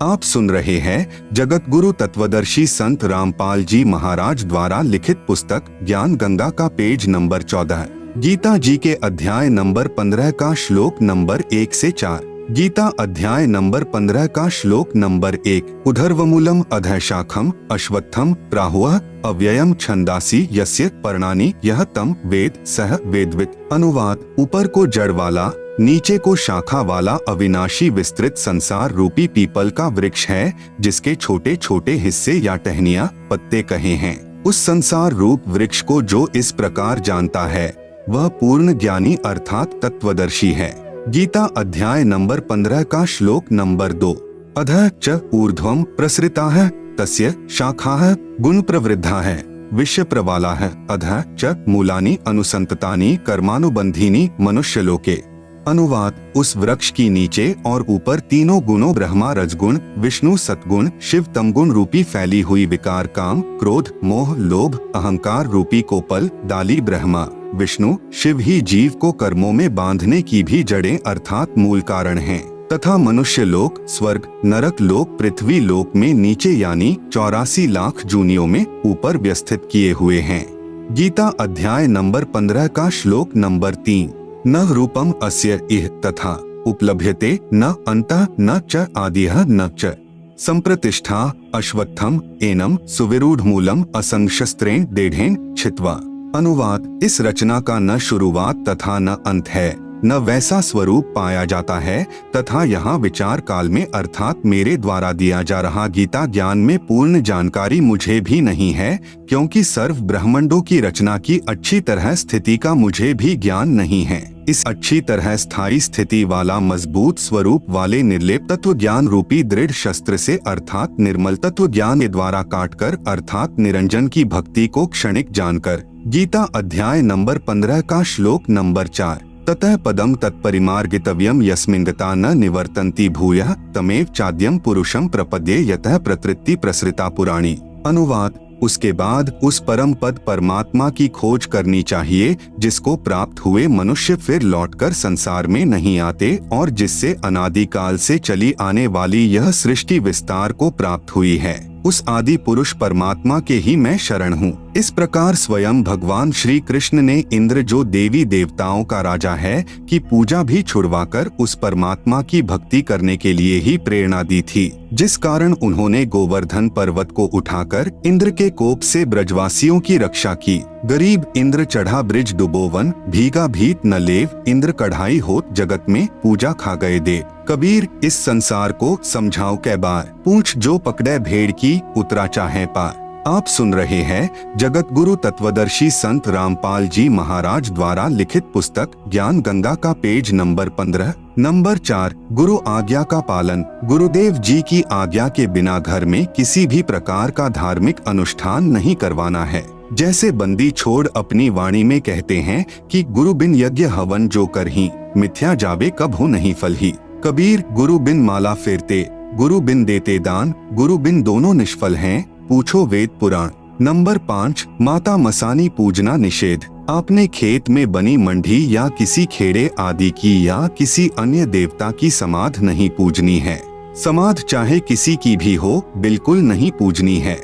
आप सुन रहे हैं जगत गुरु तत्वदर्शी संत रामपाल जी महाराज द्वारा लिखित पुस्तक ज्ञान गंगा का पेज नंबर 14, गीता जी के अध्याय नंबर 15 का श्लोक नंबर 1 से 4। गीता अध्याय नंबर 15 का श्लोक नंबर 1। उधर्वमूलम अधः शाखम अश्वत्थम प्राहुः अव्ययम छंदासी यस्य पर्णानि यह तम वेद सह वेदवित्। अनुवाद, ऊपर को जड़ वाला, नीचे को शाखा वाला अविनाशी विस्तृत संसार रूपी पीपल का वृक्ष है, जिसके छोटे छोटे हिस्से या टहनियां, पत्ते कहे हैं। उस संसार रूप वृक्ष को जो इस प्रकार जानता है, वह पूर्ण ज्ञानी अर्थात तत्वदर्शी है। गीता अध्याय नंबर 15 का श्लोक नंबर 2। अधः च ऊर्ध्वं प्रसृताः तस्य शाखाः गुण प्रवृद्धाः विश्व प्रवालाः अधः च मूलानि अनुसंततानि कर्मानुबंधीनि मनुष्यलोके। अनुवाद, उस वृक्ष की नीचे और ऊपर तीनों गुणों ब्रह्मा रजगुण, विष्णु सतगुण, शिव तमगुण रूपी फैली हुई विकार काम, क्रोध, मोह, लोभ, अहंकार रूपी कोपल डाली ब्रह्मा, विष्णु, शिव ही जीव को कर्मों में बांधने की भी जड़ें अर्थात मूल कारण हैं, तथा मनुष्य लोक, स्वर्ग, नरक लोक, पृथ्वी लोक में नीचे यानी 84 लाख जूनियों में ऊपर व्यवस्थित किए हुए हैं। गीता अध्याय नंबर 15 का श्लोक नंबर 3। न रूपम अस्य इह तथा उपलभ्यते न अंतः न च आदिह न च संप्रतिष्ठा अश्वत्थम एनम सुविरूढ़ मूलम असंशस्त्रेण देढ़ेन छित्वा। अनुवाद, इस रचना का न शुरुआत तथा न अंत है, न वैसा स्वरूप पाया जाता है तथा यहाँ विचार काल में अर्थात मेरे द्वारा दिया जा रहा गीता ज्ञान में पूर्ण जानकारी मुझे भी नहीं है, क्योंकि सर्व ब्रह्मांडों की रचना की अच्छी तरह स्थिति का मुझे भी ज्ञान नहीं है। इस अच्छी तरह स्थायी स्थिति वाला मजबूत स्वरूप वाले निर्लेप तत्व ज्ञान रूपी दृढ़ शस्त्र से अर्थात निर्मल तत्व ज्ञान के द्वारा काटकर अर्थात निरंजन की भक्ति को क्षणिक जानकर गीता अध्याय नंबर 15 का श्लोक नंबर 4। ततः पदम तत्परिमार्गितव्यम यस्मिंगता न निवर्तन्ति भूयः तमेव चाद्यम पुरुषम प्रपद्ये यतः प्रतृति प्रसृता पुराणी। अनुवाद, उसके बाद उस परम पद परमात्मा की खोज करनी चाहिए जिसको प्राप्त हुए मनुष्य फिर लौटकर संसार में नहीं आते और जिससे अनादिकाल से चली आने वाली यह सृष्टि विस्तार को प्राप्त हुई है। उस आदि पुरुष परमात्मा के ही मैं शरण हूँ। इस प्रकार स्वयं भगवान श्री कृष्ण ने इंद्र जो देवी देवताओं का राजा है की पूजा भी छुड़वाकर उस परमात्मा की भक्ति करने के लिए ही प्रेरणा दी थी, जिस कारण उन्होंने गोवर्धन पर्वत को उठाकर इंद्र के कोप से ब्रजवासियों की रक्षा की। गरीब इंद्र चढ़ा ब्रिज डुबोवन, भीगा भीत न लेव, इंद्र कढ़ाई होत जगत में, पूजा खा गए दे। कबीर, इस संसार को समझाओ कै बार, पूछ जो पकड़े भेड़ की, उतरा चाहे पार। आप सुन रहे हैं जगत गुरु तत्वदर्शी संत रामपाल जी महाराज द्वारा लिखित पुस्तक ज्ञान गंगा का पेज नंबर 15 नंबर 4। गुरु आज्ञा का पालन। गुरुदेव जी की आज्ञा के बिना घर में किसी भी प्रकार का धार्मिक अनुष्ठान नहीं करवाना है। जैसे बंदी छोड़ अपनी वाणी में कहते हैं कि गुरु बिन यज्ञ हवन जो कर ही, मिथ्या जावे कब हो नहीं फल ही। कबीर, गुरु बिन माला फेरते, गुरु बिन देते दान, गुरु बिन दोनों निष्फल हैं, पूछो वेद पुराण। नंबर 5। माता मसानी पूजना निषेध। आपने खेत में बनी मंडी या किसी खेड़े आदि की या किसी अन्य देवता की समाध नहीं पूजनी है। समाध चाहे किसी की भी हो, बिल्कुल नहीं पूजनी है।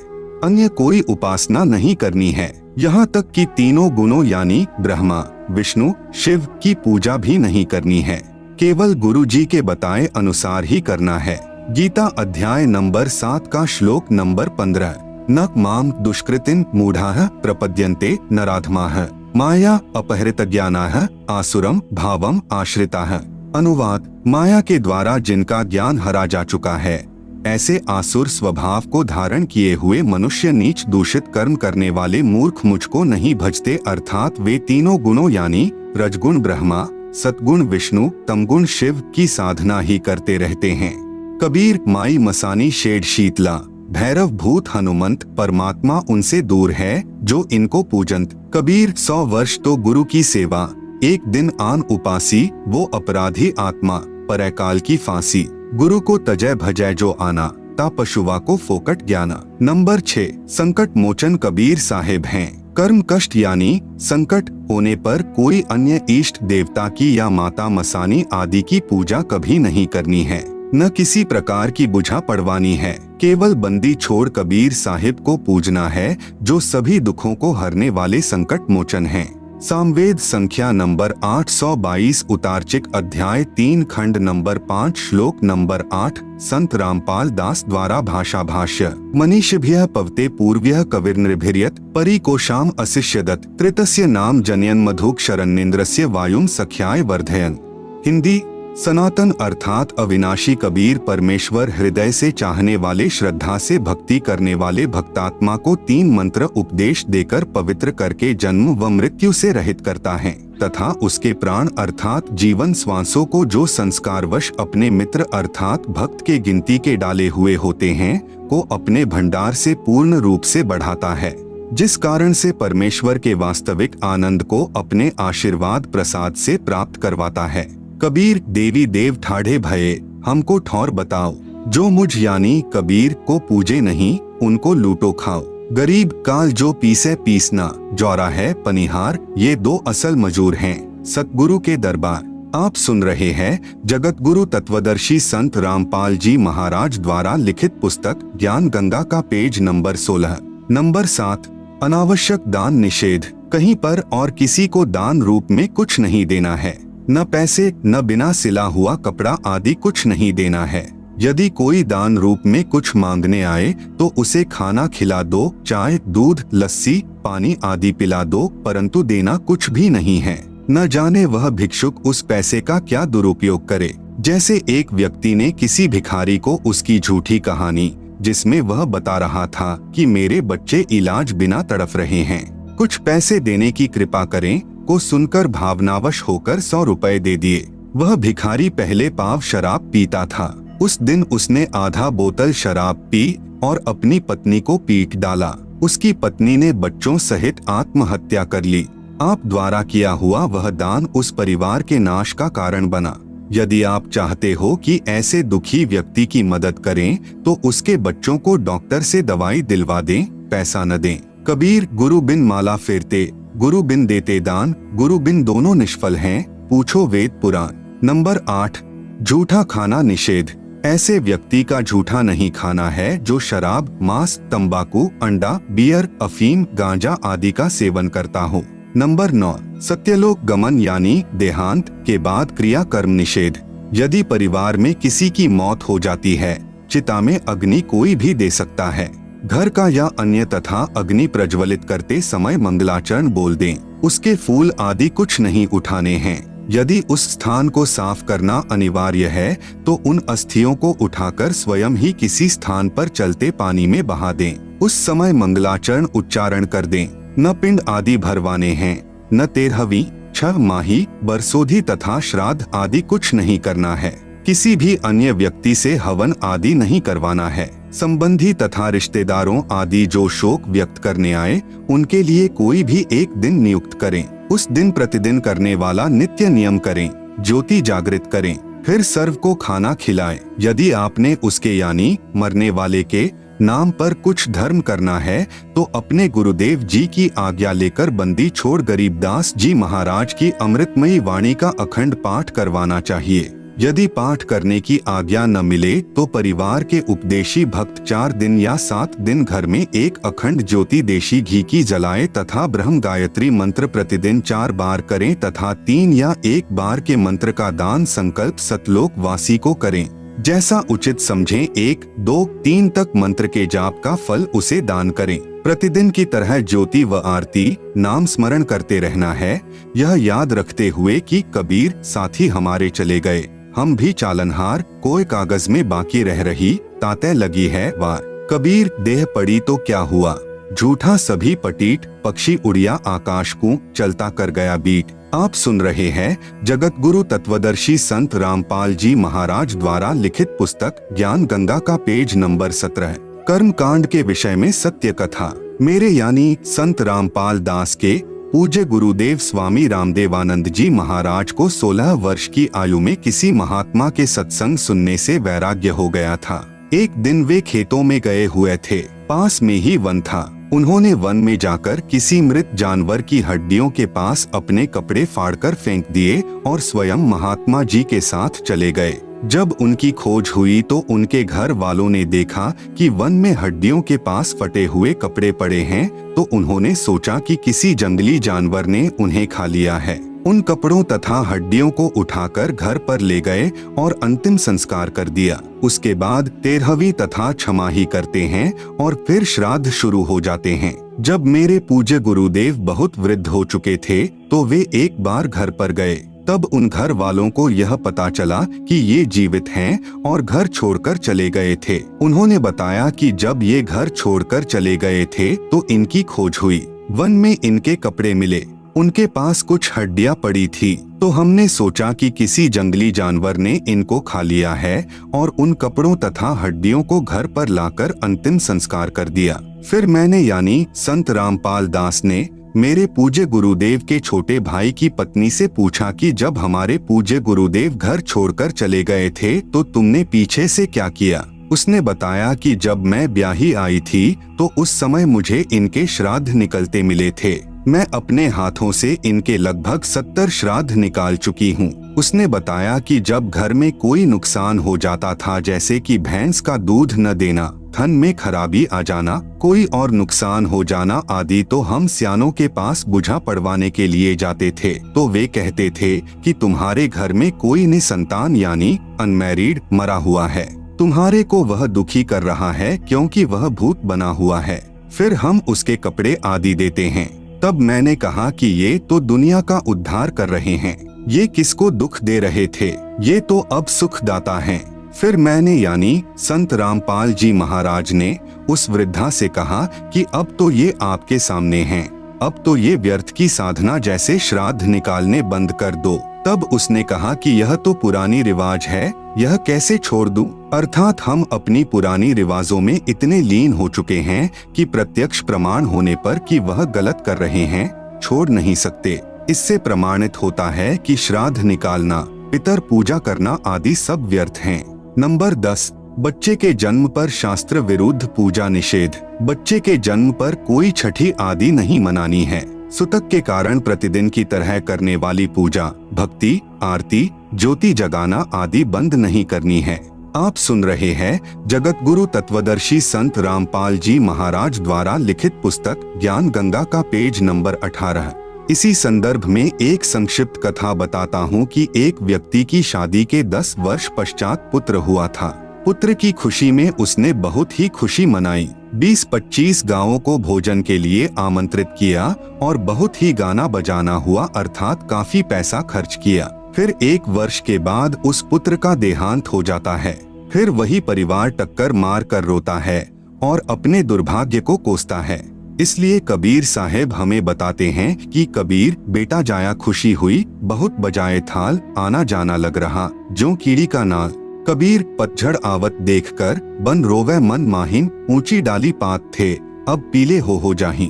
अन्य कोई उपासना नहीं करनी है। यहाँ तक कि तीनों गुणों यानी ब्रह्मा, विष्णु, शिव की पूजा भी नहीं करनी है। केवल गुरु जी के बताए अनुसार ही करना है। गीता अध्याय नंबर 7 का श्लोक नंबर 15। न माम दुष्कृतिन मूढ़ाः प्रपद्यन्ते नराधमाः माया अपहृत ज्ञानाः आसुरम भावम आश्रिताः। अनुवाद: माया के द्वारा जिनका ज्ञान हरा जा चुका है, ऐसे आसुर स्वभाव को धारण किए हुए मनुष्य नीच दूषित कर्म करने वाले मूर्ख मुझको नहीं भजते, अर्थात वे तीनों गुणों यानी रजगुण ब्रह्मा, सतगुण विष्णु, तमगुण शिव की साधना ही करते रहते हैं। कबीर माई मसानी शेड शीतला, भैरव भूत हनुमंत, परमात्मा उनसे दूर है जो इनको पूजंत। कबीर 100 वर्ष तो गुरु की सेवा, एक दिन आन उपासी, वो अपराधी आत्मा, परकाल की फांसी। गुरु को तजय भजय जो आना, ता पशुवा को फोकट ज्ञाना। नंबर 6 संकट मोचन कबीर साहेब हैं। कर्म कष्ट यानी संकट होने पर कोई अन्य इष्ट देवता की या माता मसानी आदि की पूजा कभी नहीं करनी है, न किसी प्रकार की बुझा पड़वानी है। केवल बंदी छोड़ कबीर साहिब को पूजना है, जो सभी दुखों को हरने वाले संकट मोचन हैं। सामवेद संख्या नंबर 822 उतारचिक अध्याय 3 खंड नंबर 5 श्लोक नंबर 8। संत रामपाल दास द्वारा भाषा भाष्य। मनीषिभ्यः पवते पूर्व्यः कविर्नृभिर्यत् परिकोशाम अशिष्यदत् त्रितस्य नाम जनयन मधुक शरण्येन्द्रस्य वायुम सख्याय वर्धयन। हिंदी: सनातन अर्थात अविनाशी कबीर परमेश्वर हृदय से चाहने वाले, श्रद्धा से भक्ति करने वाले भक्तात्मा को 3 मंत्र उपदेश देकर पवित्र करके जन्म व मृत्यु से रहित करता है, तथा उसके प्राण अर्थात जीवन श्वासों को जो संस्कारवश अपने मित्र अर्थात भक्त के गिनती के डाले हुए होते हैं, को अपने भंडार से पूर्ण रूप से बढ़ाता है, जिस कारण से परमेश्वर के वास्तविक आनंद को अपने आशीर्वाद प्रसाद से प्राप्त करवाता है। कबीर देवी देव ठाढ़े भये, हमको ठौर बताओ, जो मुझ यानी कबीर को पूजे नहीं, उनको लूटो खाओ। गरीब काल जो पीसे पीसना, जौरा है पनिहार, ये 2 असल मजूर हैं। सतगुरु के दरबार। आप सुन रहे हैं जगत गुरु तत्वदर्शी संत रामपाल जी महाराज द्वारा लिखित पुस्तक ज्ञान गंगा का पेज नंबर 16। नंबर 7 अनावश्यक दान निषेध। कहीं पर और किसी को दान रूप में कुछ नहीं देना है, न पैसे, न बिना सिला हुआ कपड़ा आदि कुछ नहीं देना है। यदि कोई दान रूप में कुछ मांगने आए तो उसे खाना खिला दो, चाय, दूध, लस्सी, पानी आदि पिला दो, परंतु देना कुछ भी नहीं है। न जाने वह भिक्षुक उस पैसे का क्या दुरुपयोग करे। जैसे एक व्यक्ति ने किसी भिखारी को उसकी झूठी कहानी, जिसमें वह बता रहा था कि मेरे बच्चे इलाज बिना तड़फ रहे हैं, कुछ पैसे देने की कृपा करें, को सुनकर भावनावश होकर 100 रुपए दे दिए। वह भिखारी पहले पाव शराब पीता था। उस दिन उसने आधा बोतल शराब पी और अपनी पत्नी को पीट डाला। उसकी पत्नी ने बच्चों सहित आत्महत्या कर ली। आप द्वारा किया हुआ वह दान उस परिवार के नाश का कारण बना। यदि आप चाहते हो कि ऐसे दुखी व्यक्ति की मदद करें तो उसके बच्चों को डॉक्टर से दवाई दिलवा दें, पैसा न दें। कबीर गुरु बिन माला फेरते, गुरु बिन देते दान, गुरु बिन दोनों निष्फल हैं, पूछो वेद पुराण। नंबर 8 झूठा खाना निषेध। ऐसे व्यक्ति का झूठा नहीं खाना है जो शराब, मांस, तंबाकू, अंडा, बियर, अफीम, गांजा आदि का सेवन करता हो। नंबर 9 सत्यलोक गमन यानी देहांत के बाद क्रिया कर्म निषेध। यदि परिवार में किसी की मौत हो जाती है, चिता में अग्नि कोई भी दे सकता है। घर का या अन्य तथा अग्नि प्रज्वलित करते समय मंगलाचरण बोल दें। उसके फूल आदि कुछ नहीं उठाने हैं। यदि उस स्थान को साफ करना अनिवार्य है तो उन अस्थियों को उठाकर स्वयं ही किसी स्थान पर चलते पानी में बहा दें। उस समय मंगलाचरण उच्चारण कर दें। न पिंड आदि भरवाने हैं, न 13वीं, 6 माही, बरसोधी तथा श्राद्ध आदि कुछ नहीं करना है। किसी भी अन्य व्यक्ति से हवन आदि नहीं करवाना है। संबंधी तथा रिश्तेदारों आदि जो शोक व्यक्त करने आए, उनके लिए कोई भी एक दिन नियुक्त करें। उस दिन प्रतिदिन करने वाला नित्य नियम करें। ज्योति जागृत करें, फिर सर्व को खाना खिलाए। यदि आपने उसके यानी मरने वाले के नाम पर कुछ धर्म करना है तो अपने गुरुदेव जी की आज्ञा लेकर बंदी छोड़ गरीबदास जी महाराज की अमृतमयी वाणी का अखंड पाठ करवाना चाहिए। यदि पाठ करने की आज्ञा न मिले तो परिवार के उपदेशी भक्त 4 दिन या 7 दिन घर में एक अखंड ज्योति देशी घी की जलाए तथा ब्रह्म गायत्री मंत्र प्रतिदिन 4 बार करें तथा 3 या 1 बार के मंत्र का दान संकल्प सतलोक वासी को करें। जैसा उचित समझें 1, 2, 3 तक मंत्र के जाप का फल उसे दान करें। प्रतिदिन की तरह ज्योति व आरती नाम स्मरण करते रहना है, यह याद रखते हुए कि कबीर साथी हमारे चले गए, हम भी चालनहार, कोई कागज में बाकी रह रही, ताते लगी है वार। कबीर देह पड़ी तो क्या हुआ, झूठा सभी पटीट, पक्षी उड़िया आकाश को, चलता कर गया बीट। आप सुन रहे हैं जगत गुरु तत्वदर्शी संत रामपाल जी महाराज द्वारा लिखित पुस्तक ज्ञान गंगा का पेज नंबर 17 कर्म कांड के विषय में सत्य कथा। मेरे यानी संत रामपाल दास के पूज्य गुरुदेव स्वामी रामदेवानंद जी महाराज को 16 वर्ष की आयु में किसी महात्मा के सत्संग सुनने से वैराग्य हो गया था। एक दिन वे खेतों में गए हुए थे, पास में ही वन था। उन्होंने वन में जाकर किसी मृत जानवर की हड्डियों के पास अपने कपड़े फाड़कर फेंक दिए और स्वयं महात्मा जी के साथ चले गए। जब उनकी खोज हुई तो उनके घर वालों ने देखा कि वन में हड्डियों के पास फटे हुए कपड़े पड़े हैं, तो उन्होंने सोचा कि किसी जंगली जानवर ने उन्हें खा लिया है। उन कपड़ों तथा हड्डियों को उठाकर घर पर ले गए और अंतिम संस्कार कर दिया। उसके बाद 13वीं तथा छमाही करते हैं और फिर श्राद्ध शुरू हो जाते हैं। जब मेरे पूज्य गुरुदेव बहुत वृद्ध हो चुके थे तो वे एक बार घर पर गए। तब उन घर वालों को यह पता चला कि ये जीवित हैं और घर छोड़कर चले गए थे। उन्होंने बताया कि जब ये घर छोड़कर चले गए थे तो इनकी खोज हुई। वन में इनके कपड़े मिले, उनके पास कुछ हड्डियां पड़ी थी, तो हमने सोचा कि किसी जंगली जानवर ने इनको खा लिया है और उन कपड़ों तथा हड्डियों को घर पर लाकर अंतिम संस्कार कर दिया। फिर मैंने यानी संत रामपाल दास ने मेरे पूज्य गुरुदेव के छोटे भाई की पत्नी से पूछा कि जब हमारे पूज्य गुरुदेव घर छोड़कर चले गए थे तो तुमने पीछे से क्या किया। उसने बताया कि जब मैं ब्याही आई थी तो उस समय मुझे इनके श्राद्ध निकलते मिले थे। मैं अपने हाथों से इनके लगभग 70 श्राद्ध निकाल चुकी हूँ। उसने बताया कि जब घर में कोई नुकसान हो जाता था, जैसे कि भैंस का दूध न देना, धन में खराबी आ जाना, कोई और नुकसान हो जाना आदि, तो हम सियानों के पास बुझा पड़वाने के लिए जाते थे। तो वे कहते थे कि तुम्हारे घर में कोई निसंतान यानी अनमैरिड मरा हुआ है, तुम्हारे को वह दुखी कर रहा है क्योंकि वह भूत बना हुआ है। फिर हम उसके कपड़े आदि देते हैं। तब मैंने कहा कि ये तो दुनिया का उद्धार कर रहे हैं, ये किसको दुख दे रहे थे, ये तो अब सुखदाता हैं। फिर मैंने यानी संत रामपाल जी महाराज ने उस वृद्धा से कहा कि अब तो ये आपके सामने हैं, अब तो ये व्यर्थ की साधना जैसे श्राद्ध निकालने बंद कर दो। तब उसने कहा कि यह तो पुरानी रिवाज है, यह कैसे छोड़ दूं? अर्थात हम अपनी पुरानी रिवाजों में इतने लीन हो चुके हैं कि प्रत्यक्ष प्रमाण होने पर कि वह गलत कर रहे हैं, छोड़ नहीं सकते। इससे प्रमाणित होता है कि श्राद्ध निकालना, पितर पूजा करना आदि सब व्यर्थ हैं। नंबर 10, बच्चे के जन्म पर शास्त्र विरुद्ध पूजा निषेध। बच्चे के जन्म पर कोई छठी आदि नहीं मनानी है। सुतक के कारण प्रतिदिन की तरह करने वाली पूजा, भक्ति, आरती, ज्योति जगाना आदि बंद नहीं करनी है। आप सुन रहे हैं जगत गुरु तत्वदर्शी संत रामपाल जी महाराज द्वारा लिखित पुस्तक ज्ञान गंगा का पेज नंबर 18। इसी संदर्भ में एक संक्षिप्त कथा बताता हूँ कि एक व्यक्ति की शादी के 10 वर्ष पश्चात पुत्र हुआ था। पुत्र की खुशी में उसने बहुत ही खुशी मनाई। 20-25 गांवों को भोजन के लिए आमंत्रित किया और बहुत ही गाना बजाना हुआ, अर्थात काफी पैसा खर्च किया। फिर 1 वर्ष के बाद उस पुत्र का देहांत हो जाता है। फिर वही परिवार टक्कर मार कर रोता है और अपने दुर्भाग्य को कोसता है। इसलिए कबीर साहेब हमें बताते हैं कि कबीर बेटा जाया खुशी हुई, बहुत बजाए थाल, आना जाना लग रहा जो कीड़ी का नाल। कबीर पतझड़ आवत देखकर बन रोवे मन माहिन, ऊंची डाली पात थे अब पीले हो जाही।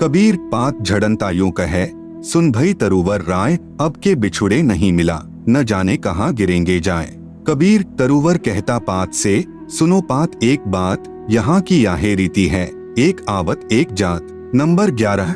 कबीर पात झड़नता यूं कहे, सुन भई तरुवर राय अब के बिछुड़े नहीं मिला। न जाने कहाँ गिरेंगे जाए। कबीर तरुवर कहता पात से, सुनो पात एक बात, यहाँ की याहे रीति है, एक आवत एक जात। नंबर 11,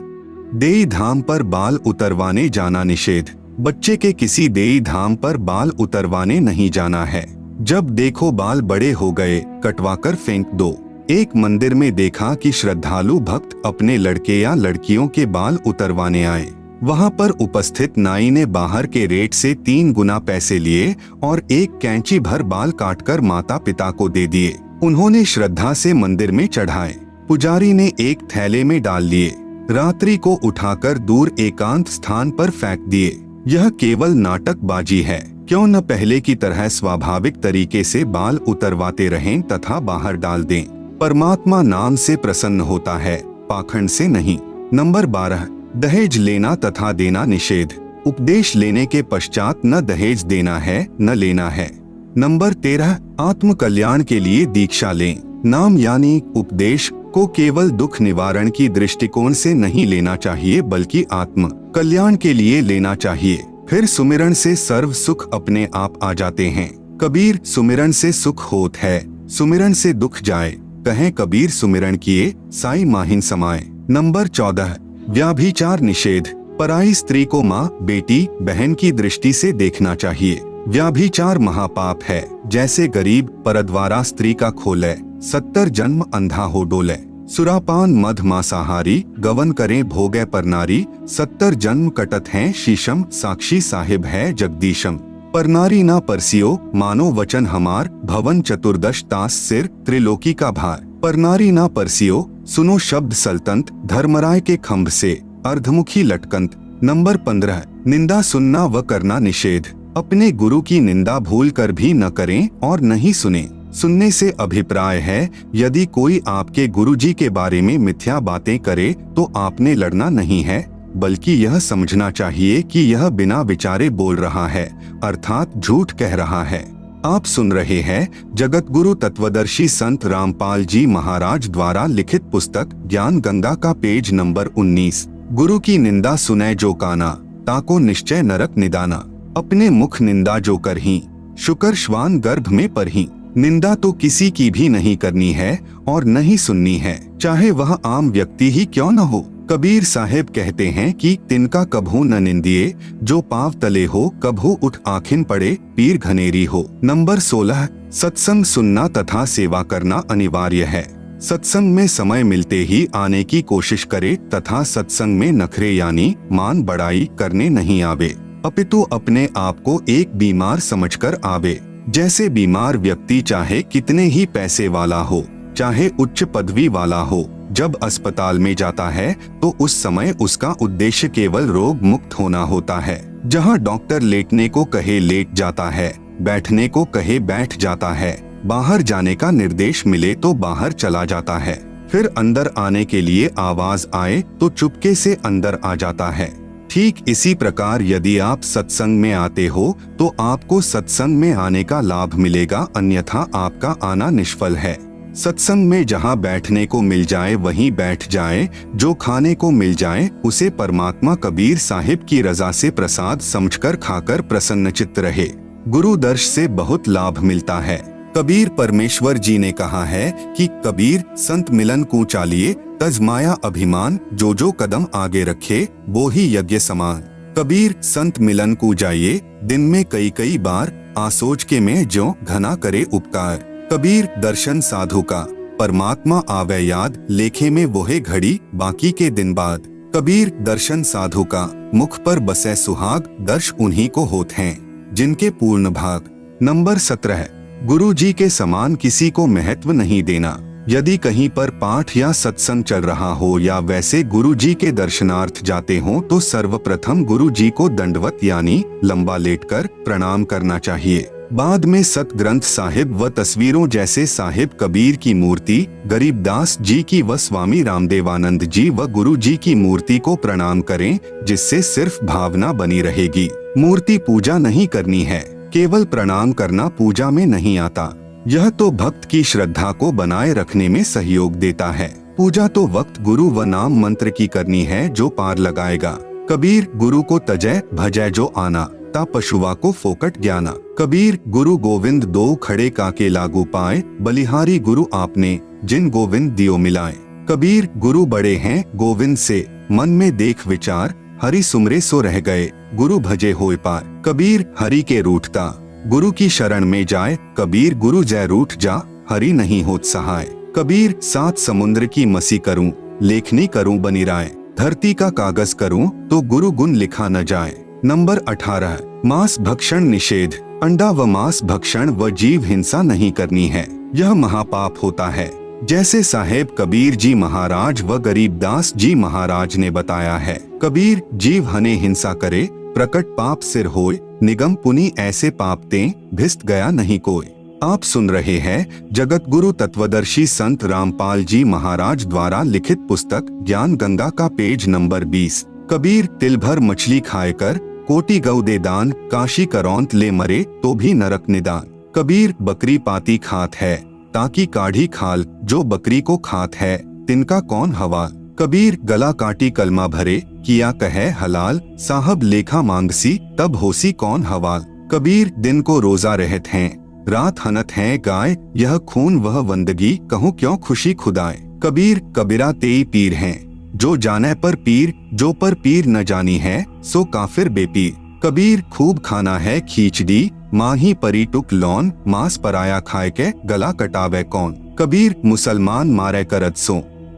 देई धाम पर बाल उतरवाने जाना निषेध। बच्चे के किसी देई धाम पर बाल उतरवाने नहीं जाना है। जब देखो बाल बड़े हो गए, कटवाकर फेंक दो। एक मंदिर में देखा कि श्रद्धालु भक्त अपने लड़के या लड़कियों के बाल उतरवाने आए। वहां पर उपस्थित नाई ने बाहर के रेट से 3 गुना पैसे लिए और एक कैंची भर बाल काटकर माता पिता को दे दिए। उन्होंने श्रद्धा से मंदिर में चढ़ाए। पुजारी ने एक थैले में डाल लिए। रात्रि को उठाकर दूर एकांत स्थान पर फेंक दिए। यह केवल नाटकबाजी है। क्यों न पहले की तरह स्वाभाविक तरीके से बाल उतरवाते रहें तथा बाहर डाल दें। परमात्मा नाम से प्रसन्न होता है, पाखंड से नहीं। नंबर 12, दहेज लेना तथा देना निषेध। उपदेश लेने के पश्चात न दहेज देना है न लेना है। नंबर 13, आत्म कल्याण के लिए दीक्षा लें। नाम यानी उपदेश को केवल दुख निवारण की दृष्टिकोण से नहीं लेना चाहिए बल्कि आत्म कल्याण के लिए लेना चाहिए। फिर सुमिरन से सर्व सुख अपने आप आ जाते हैं। कबीर सुमिरन से सुख होत है, सुमिरन से दुख जाए। कहें कबीर सुमिरन किए, साई माहिन समाए। नंबर 14, व्याभिचार निषेध। पराई स्त्री को माँ, बेटी, बहन की दृष्टि से देखना चाहिए। व्याभिचार महापाप है। जैसे गरीब परद्वारा स्त्री का खोले, 70 जन्म अंधा हो डोले। सुरापान मध मांसाहारी, गवन करें भोगे पर नारी, 70 जन्म कटत हैं शीशम, साक्षी साहिब है जगदीशम। पर नारी ना परसियो, मानो वचन हमार, भवन चतुर्दश तास सिर, त्रिलोकी का भार। पर नारी ना परसियो, सुनो शब्द सल्तंत, धर्मराय के खंभ से, अर्धमुखी लटकंत। नंबर 15, निंदा सुनना व करना निषेध। अपने गुरु की निंदा भूल कर भी न करें और नहीं सुने। सुनने से अभिप्राय है, यदि कोई आपके गुरुजी के बारे में मिथ्या बातें करे तो आपने लड़ना नहीं है, बल्कि यह समझना चाहिए कि यह बिना विचारे बोल रहा है, अर्थात झूठ कह रहा है। आप सुन रहे हैं जगत गुरु तत्वदर्शी संत रामपाल जी महाराज द्वारा लिखित पुस्तक ज्ञान गंगा का पेज नंबर 19। गुरु की निंदा सुने जो काना, ताको निश्चय नरक निदाना। अपने मुख निंदा जो करही, शुकर श्वान गर्भ में परही। निंदा तो किसी की भी नहीं करनी है और नहीं सुननी है, चाहे वह आम व्यक्ति ही क्यों न हो। कबीर साहेब कहते हैं कि तिनका कभू न निंदिए, जो पाव तले हो, कभू उठ आखिन पड़े, पीर घनेरी हो। नंबर 16, सत्संग सुनना तथा सेवा करना अनिवार्य है। सत्संग में समय मिलते ही आने की कोशिश करे तथा सत्संग में नखरे यानी मान बढ़ाई करने नहीं आवे, अपितु अपने आप को एक बीमार समझकर आवे। जैसे बीमार व्यक्ति चाहे कितने ही पैसे वाला हो, चाहे उच्च पदवी वाला हो, जब अस्पताल में जाता है तो उस समय उसका उद्देश्य केवल रोग मुक्त होना होता है। जहां डॉक्टर लेटने को कहे लेट जाता है, बैठने को कहे बैठ जाता है, बाहर जाने का निर्देश मिले तो बाहर चला जाता है, फिर अंदर आने के लिए आवाज आए तो चुपके से अंदर आ जाता है। ठीक इसी प्रकार यदि आप सत्संग में आते हो तो आपको सत्संग में आने का लाभ मिलेगा, अन्यथा आपका आना निष्फल है। सत्संग में जहाँ बैठने को मिल जाए वहीं बैठ जाए, जो खाने को मिल जाए उसे परमात्मा कबीर साहिब की रजा से प्रसाद समझकर खाकर प्रसन्नचित्त रहे। गुरु दर्श से बहुत लाभ मिलता है। कबीर परमेश्वर जी ने कहा है कि कबीर संत मिलन को चालिए, तज माया अभिमान, जो जो कदम आगे रखे वो ही यज्ञ समान। कबीर संत मिलन को जाइए, दिन में कई कई बार, आसोच के में जो घना करे उपकार। कबीर दर्शन साधु का, परमात्मा आवे याद, लेखे में वोहे घड़ी, बाकी के दिन बाद। कबीर दर्शन साधु का, मुख पर बसे सुहाग, दर्श उन्हीं को होत हैं जिनके पूर्ण भाग। नंबर 17, गुरु जी के समान किसी को महत्व नहीं देना। यदि कहीं पर पाठ या सत्संग चल रहा हो या वैसे गुरु जी के दर्शनार्थ जाते हो तो सर्वप्रथम गुरु जी को दंडवत यानी लंबा लेटकर प्रणाम करना चाहिए। बाद में सत ग्रंथ साहिब व तस्वीरों जैसे साहिब कबीर की मूर्ति, गरीबदास जी की व स्वामी रामदेवानंद जी व गुरु जी की मूर्ति को प्रणाम करें, जिससे सिर्फ भावना बनी रहेगी। मूर्ति पूजा नहीं करनी है, केवल प्रणाम करना पूजा में नहीं आता। यह तो भक्त की श्रद्धा को बनाए रखने में सहयोग देता है। पूजा तो वक्त गुरु व नाम मंत्र की करनी है जो पार लगाएगा। कबीर गुरु को तजय भजय जो आना। ता पशुआ को फोकट ज्ञाना। कबीर गुरु गोविंद दो खड़े काके लागू पाए, बलिहारी गुरु आपने जिन गोविंद दियो मिलाए। कबीर गुरु बड़े हैं गोविंद से, मन में देख विचार, हरि सुमरे सो रह गए, गुरु भजे होए पार। कबीर हरि के रूठता, गुरु की शरण में जाए, कबीर गुरु जय रूठ जा, हरि नहीं होत सहाय। कबीर सात समुद्र की मसी करूं, लेखनी करूं बनी राय, धरती का कागज करूं तो गुरु गुण लिखा न जाए। नंबर 18, मांस भक्षण निषेध। अंडा व मांस भक्षण व जीव हिंसा नहीं करनी है, यह महापाप होता है। जैसे साहेब कबीर जी महाराज व गरीबदास जी महाराज ने बताया है। कबीर जीव हने हिंसा करे, प्रकट पाप सिर होए, निगम पुनि ऐसे पाप ते, भिस्त गया नहीं कोई। आप सुन रहे हैं जगत गुरु तत्वदर्शी संत रामपाल जी महाराज द्वारा लिखित पुस्तक ज्ञान गंगा का पेज नंबर 20। कबीर तिल भर मछली खाए कर, कोटि गौ दे दान, काशी करौंत ले मरे तो भी नरक निदान। कबीर बकरी पाती खात है, ताकि काढ़ी खाल, जो बकरी को खात है तिनका कौन हवाल। कबीर गला काटी कलमा भरे, किया कहे हलाल, साहब लेखा मांगसी तब होसी कौन हवाल। कबीर दिन को रोजा रहत हैं, रात हनत है गाय, यह खून वह वंदगी, कहूँ क्यों खुशी खुदाए। कबीर कबीरा तेई पीर हैं, जो जाने पर पीर, जो पर पीर न जानी है सो काफिर बेपीर। कबीर खूब खाना है खींचड़ी, माही परी टुक लौन, मांस पराया खाए के गला कटावे कौन। कबीर मुसलमान मारे करद सो,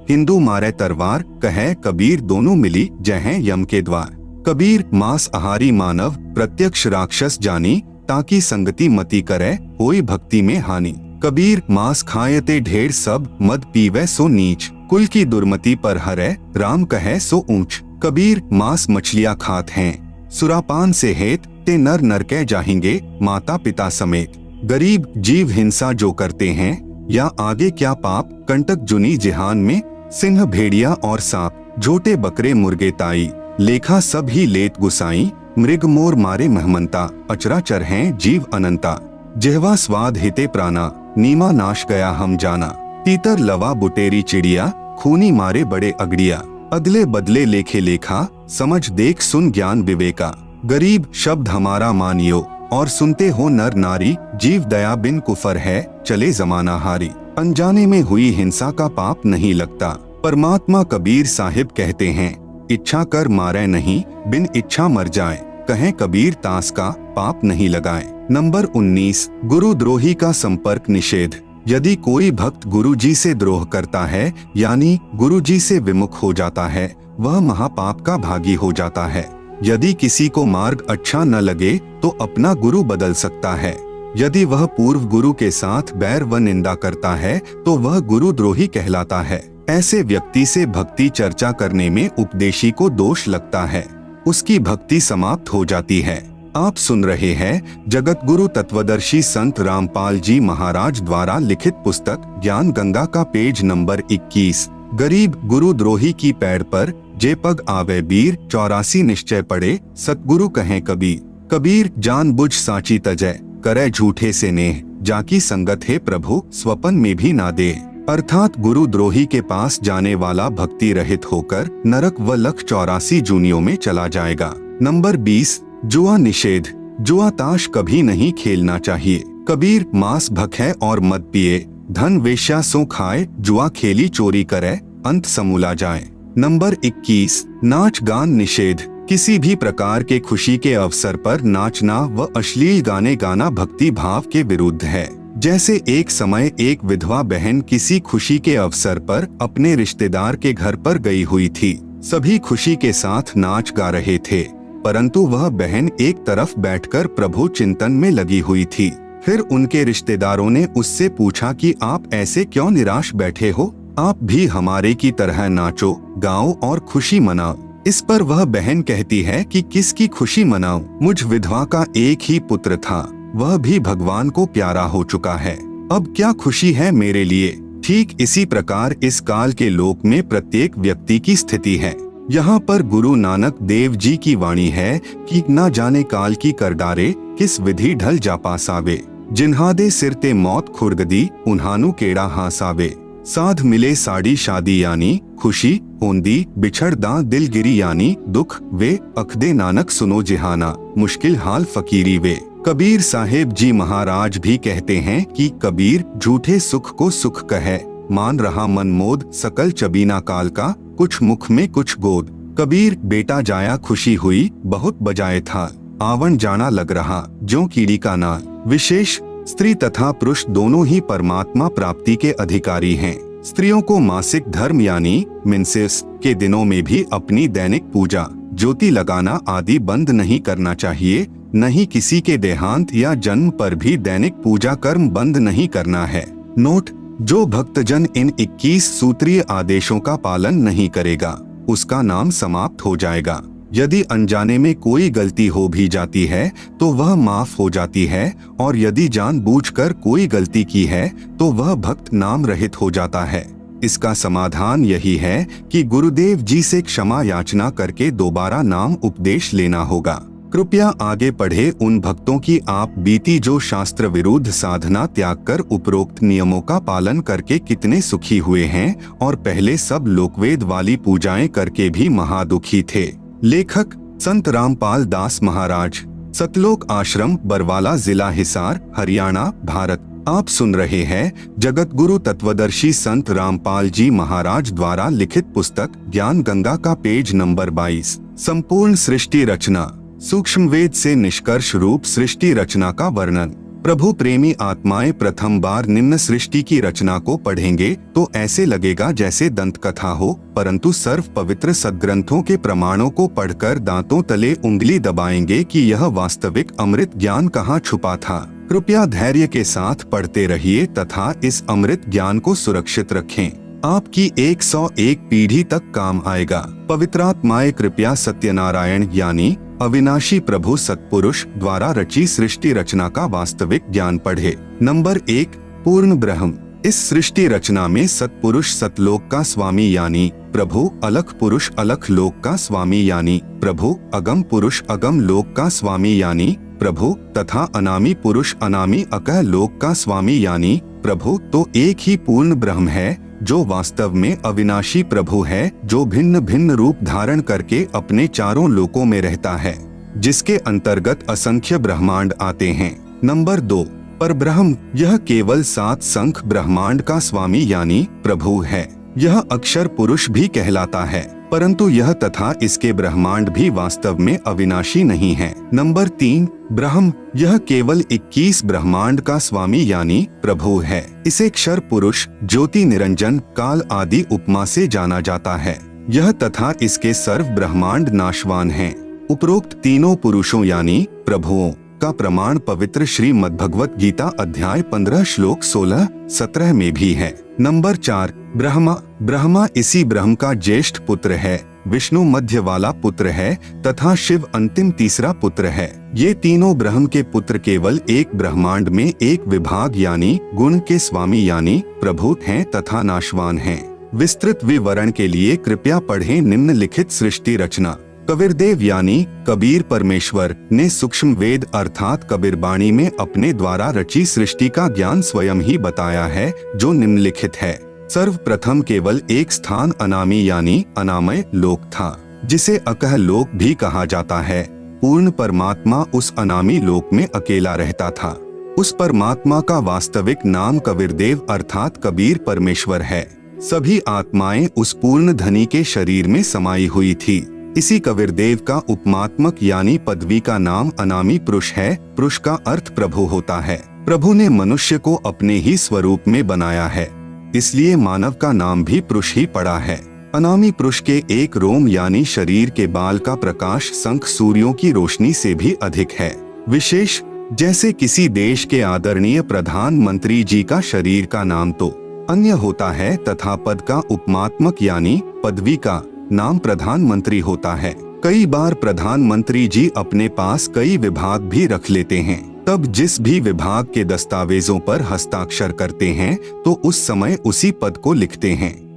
हिंदू मारे तरवार, कहे कबीर दोनों मिली जय यम के द्वार। कबीर मांस आहारी मानव, प्रत्यक्ष राक्षस जानी, ताकि संगति मति करे, होई भक्ति में हानि। कबीर मांस खायते ढेर सब, मद पीवे सो नीच, कुल की दुर्मति पर हरे, राम कहे सो ऊंच। कबीर मांस मछलियां खात हैं, सुरापान से हेत, ते नर नरके जाएंगे माता पिता समेत। गरीब जीव हिंसा जो करते हैं, या आगे क्या पाप, कंटक जुनी जिहान में, सिंह भेड़िया और सांप, झोटे बकरे मुर्गे ताई, लेखा सब ही लेत गुसाई। मृग मोर मारे महमंता, अचराचर हैं जीव अनंता। जिह्वा स्वाद हिते प्राणा, नीमा नाश गया हम जाना। तीतर लवा बुटेरी चिड़िया, खूनी मारे बड़े अगड़िया। अगले बदले लेखे लेखा, समझ देख सुन ज्ञान विवेका। गरीब शब्द हमारा मानियो, और सुनते हो नर नारी, जीव दया बिन कुफर है, चले जमाना हारी। अनजाने में हुई हिंसा का पाप नहीं लगता। परमात्मा कबीर साहिब कहते हैं, इच्छा कर मारे नहीं, बिन इच्छा मर जाए, कहें कबीर तास का पाप नहीं लगाए। नंबर 19, गुरुद्रोही का संपर्क निषेध। यदि कोई भक्त गुरुजी से द्रोह करता है, यानी गुरुजी से विमुख हो जाता है, वह महापाप का भागी हो जाता है। यदि किसी को मार्ग अच्छा न लगे तो अपना गुरु बदल सकता है। यदि वह पूर्व गुरु के साथ बैर व निंदा करता है तो वह गुरुद्रोही कहलाता है। ऐसे व्यक्ति से भक्ति चर्चा करने में उपदेशी को दोष लगता है, उसकी भक्ति समाप्त हो जाती है। आप सुन रहे हैं जगत गुरु तत्वदर्शी संत रामपाल जी महाराज द्वारा लिखित पुस्तक ज्ञान गंगा का पेज नंबर 21। गरीब गुरुद्रोही की पैड़ पर जे पग आवे बीर, 84 निश्चय पड़े सतगुरु कहें कबीर। कबीर जानबूझ साची तजय, करे झूठे से नेह, जाकी संगत है प्रभु स्वपन में भी ना दे। अर्थात गुरुद्रोही के पास जाने वाला भक्ति रहित होकर नरक व लख 84 जूनियों में चला जाएगा। नंबर 20, जुआ निषेध। जुआ ताश कभी नहीं खेलना चाहिए। कबीर मांस भखे और मद पिए, धन वेश्या सो खाए, जुआ खेली चोरी करे, अंत समूला जाए। नंबर 21, नाच गान निषेध। किसी भी प्रकार के खुशी के अवसर पर नाचना व अश्लील गाने गाना भक्ति भाव के विरुद्ध है। जैसे एक समय एक विधवा बहन किसी खुशी के अवसर पर अपने रिश्तेदार के घर पर गई हुई थी। सभी खुशी के साथ नाच गा रहे थे, परंतु वह बहन एक तरफ बैठकर प्रभु चिंतन में लगी हुई थी। फिर उनके रिश्तेदारों ने उससे पूछा कि आप ऐसे क्यों निराश बैठे हो, आप भी हमारे की तरह नाचो, गाओ और खुशी मनाओ। इस पर वह बहन कहती है कि किसकी खुशी मनाऊं, मुझ विधवा का एक ही पुत्र था, वह भी भगवान को प्यारा हो चुका है, अब क्या खुशी है मेरे लिए। ठीक इसी प्रकार इस काल के लोक में प्रत्येक व्यक्ति की स्थिति है। यहाँ पर गुरु नानक देव जी की वाणी है कि न जाने काल की कर डारे, किस विधि ढल जा पासावे, जिन्हादे सिर ते मौत खुरगदी, उन्हानु केड़ा हासावे। साध मिले साड़ी शादी यानी खुशी, होंदी बिछड़दा दिलगिरी यानी दुख वे, अखदे नानक सुनो जिहाना, मुश्किल हाल फकीरी वे। कबीर साहेब जी महाराज भी कहते हैं कि कबीर झूठे सुख को सुख कहे, मान रहा मन मोद, सकल चबीना काल का, कुछ मुख में कुछ गोद। कबीर बेटा जाया खुशी हुई, बहुत बजाए था, आवन जाना लग रहा, ज्यों कीड़ी का नाल। विशेष स्त्री तथा पुरुष दोनों ही परमात्मा प्राप्ति के अधिकारी हैं। स्त्रियों को मासिक धर्म यानी मेंसेस के दिनों में भी अपनी दैनिक पूजा, ज्योति लगाना आदि बंद नहीं करना चाहिए। नहीं किसी के देहांत या जन्म पर भी दैनिक पूजा कर्म बंद नहीं करना है। नोट: जो भक्तजन इन 21 सूत्रीय आदेशों का पालन नहीं करेगा, उसका नाम समाप्त हो जाएगा। यदि अनजाने में कोई गलती हो भी जाती है तो वह माफ हो जाती है, और यदि जानबूझकर कोई गलती की है तो वह भक्त नाम रहित हो जाता है। इसका समाधान यही है कि गुरुदेव जी से क्षमा याचना करके दोबारा नाम उपदेश लेना होगा। कृपया आगे पढ़े उन भक्तों की आप बीती जो शास्त्र विरुद्ध साधना त्याग कर उपरोक्त नियमों का पालन करके कितने सुखी हुए हैं, और पहले सब लोकवेद वाली पूजाएं करके भी महादुखी थे। लेखक संत रामपाल दास महाराज, सतलोक आश्रम, बरवाला, जिला हिसार, हरियाणा, भारत। आप सुन रहे हैं जगत गुरु तत्वदर्शी संत रामपाल जी महाराज द्वारा लिखित पुस्तक ज्ञान गंगा का पेज नंबर 22। संपूर्ण सृष्टि रचना, सूक्ष्म वेद से निष्कर्ष रूप सृष्टि रचना का वर्णन। प्रभु प्रेमी आत्माएं प्रथम बार निम्न सृष्टि की रचना को पढ़ेंगे तो ऐसे लगेगा जैसे दंत कथा हो, परंतु सर्व पवित्र सद्ग्रंथों के प्रमाणों को पढ़कर दांतों तले उंगली दबाएंगे कि यह वास्तविक अमृत ज्ञान कहाँ छुपा था। कृपया धैर्य के साथ पढ़ते रहिए तथा इस अमृत ज्ञान को सुरक्षित रखें। आपकी 101 पीढ़ी तक काम आएगा। पवित्रात्माएं कृपया सत्यनारायण यानी अविनाशी प्रभु सत्पुरुष द्वारा रची सृष्टि रचना का वास्तविक ज्ञान पढ़े। नंबर 1, पूर्ण ब्रह्म। इस सृष्टि रचना में सत्पुरुष सतलोक का स्वामी यानी प्रभु, अलख पुरुष अलख लोक का स्वामी यानी प्रभु, अगम पुरुष अगम लोक का स्वामी यानी प्रभु, तथा अनामी पुरुष अनामी अकह लोक का स्वामी यानी प्रभु, तो एक ही पूर्ण ब्रह्म है जो वास्तव में अविनाशी प्रभु है, जो भिन्न भिन्न रूप धारण करके अपने चारों लोकों में रहता है, जिसके अंतर्गत असंख्य ब्रह्मांड आते हैं। नंबर 2, परब्रह्म। यह केवल 7 संख ब्रह्मांड का स्वामी यानी प्रभु है। यह अक्षर पुरुष भी कहलाता है, परंतु यह तथा इसके ब्रह्मांड भी वास्तव में अविनाशी नहीं है। नंबर 3, ब्रह्म। यह केवल 21 ब्रह्मांड का स्वामी यानी प्रभु है। इसे क्षर पुरुष, ज्योति निरंजन, काल आदि उपमा से जाना जाता है। यह तथा इसके सर्व ब्रह्मांड नाशवान हैं। उपरोक्त तीनों पुरुषों यानी प्रभुओं का प्रमाण पवित्र श्रीमद् भगवत गीता अध्याय 15 श्लोक 16-17 में भी है। नंबर 4, ब्रह्मा। ब्रह्मा इसी ब्रह्म का ज्येष्ठ पुत्र है, विष्णु मध्य वाला पुत्र है तथा शिव अंतिम तीसरा पुत्र है। ये तीनों ब्रह्म के पुत्र केवल एक ब्रह्मांड में एक विभाग यानी गुण के स्वामी यानी प्रभु हैं तथा नाशवान हैं। विस्तृत विवरण के लिए कृपया पढ़ें निम्नलिखित सृष्टि रचना। कबीरदेव यानी कबीर परमेश्वर ने सूक्ष्म वेद अर्थात कबीरबाणी में अपने द्वारा रची सृष्टि का ज्ञान स्वयं ही बताया है, जो निम्नलिखित है। सर्वप्रथम केवल एक स्थान अनामी यानी अनामय लोक था, जिसे अकह लोक भी कहा जाता है। पूर्ण परमात्मा उस अनामी लोक में अकेला रहता था। उस परमात्मा का वास्तविक नाम कबीरदेव अर्थात कबीर परमेश्वर है। सभी आत्माएं उस पूर्ण धनी के शरीर में समाई हुई थी। इसी कबीरदेव का उपमात्मक यानी पदवी का नाम अनामी पुरुष है। पुरुष का अर्थ प्रभु होता है। प्रभु ने मनुष्य को अपने ही स्वरूप में बनाया है, इसलिए मानव का नाम भी पुरुष ही पड़ा है। अनामी पुरुष के एक रोम यानी शरीर के बाल का प्रकाश संख सूर्यों की रोशनी से भी अधिक है। विशेष जैसे किसी देश के आदरणीय प्रधानमंत्री जी का शरीर का नाम तो अन्य होता है तथा पद का उपमात्मक यानी पदवी का नाम प्रधानमंत्री होता है। कई बार प्रधानमंत्री जी अपने पास कई विभाग भी रख लेते हैं। तब जिस भी विभाग के दस्तावेजों पर हस्ताक्षर करते हैं तो उस समय उसी पद को लिखते हैं।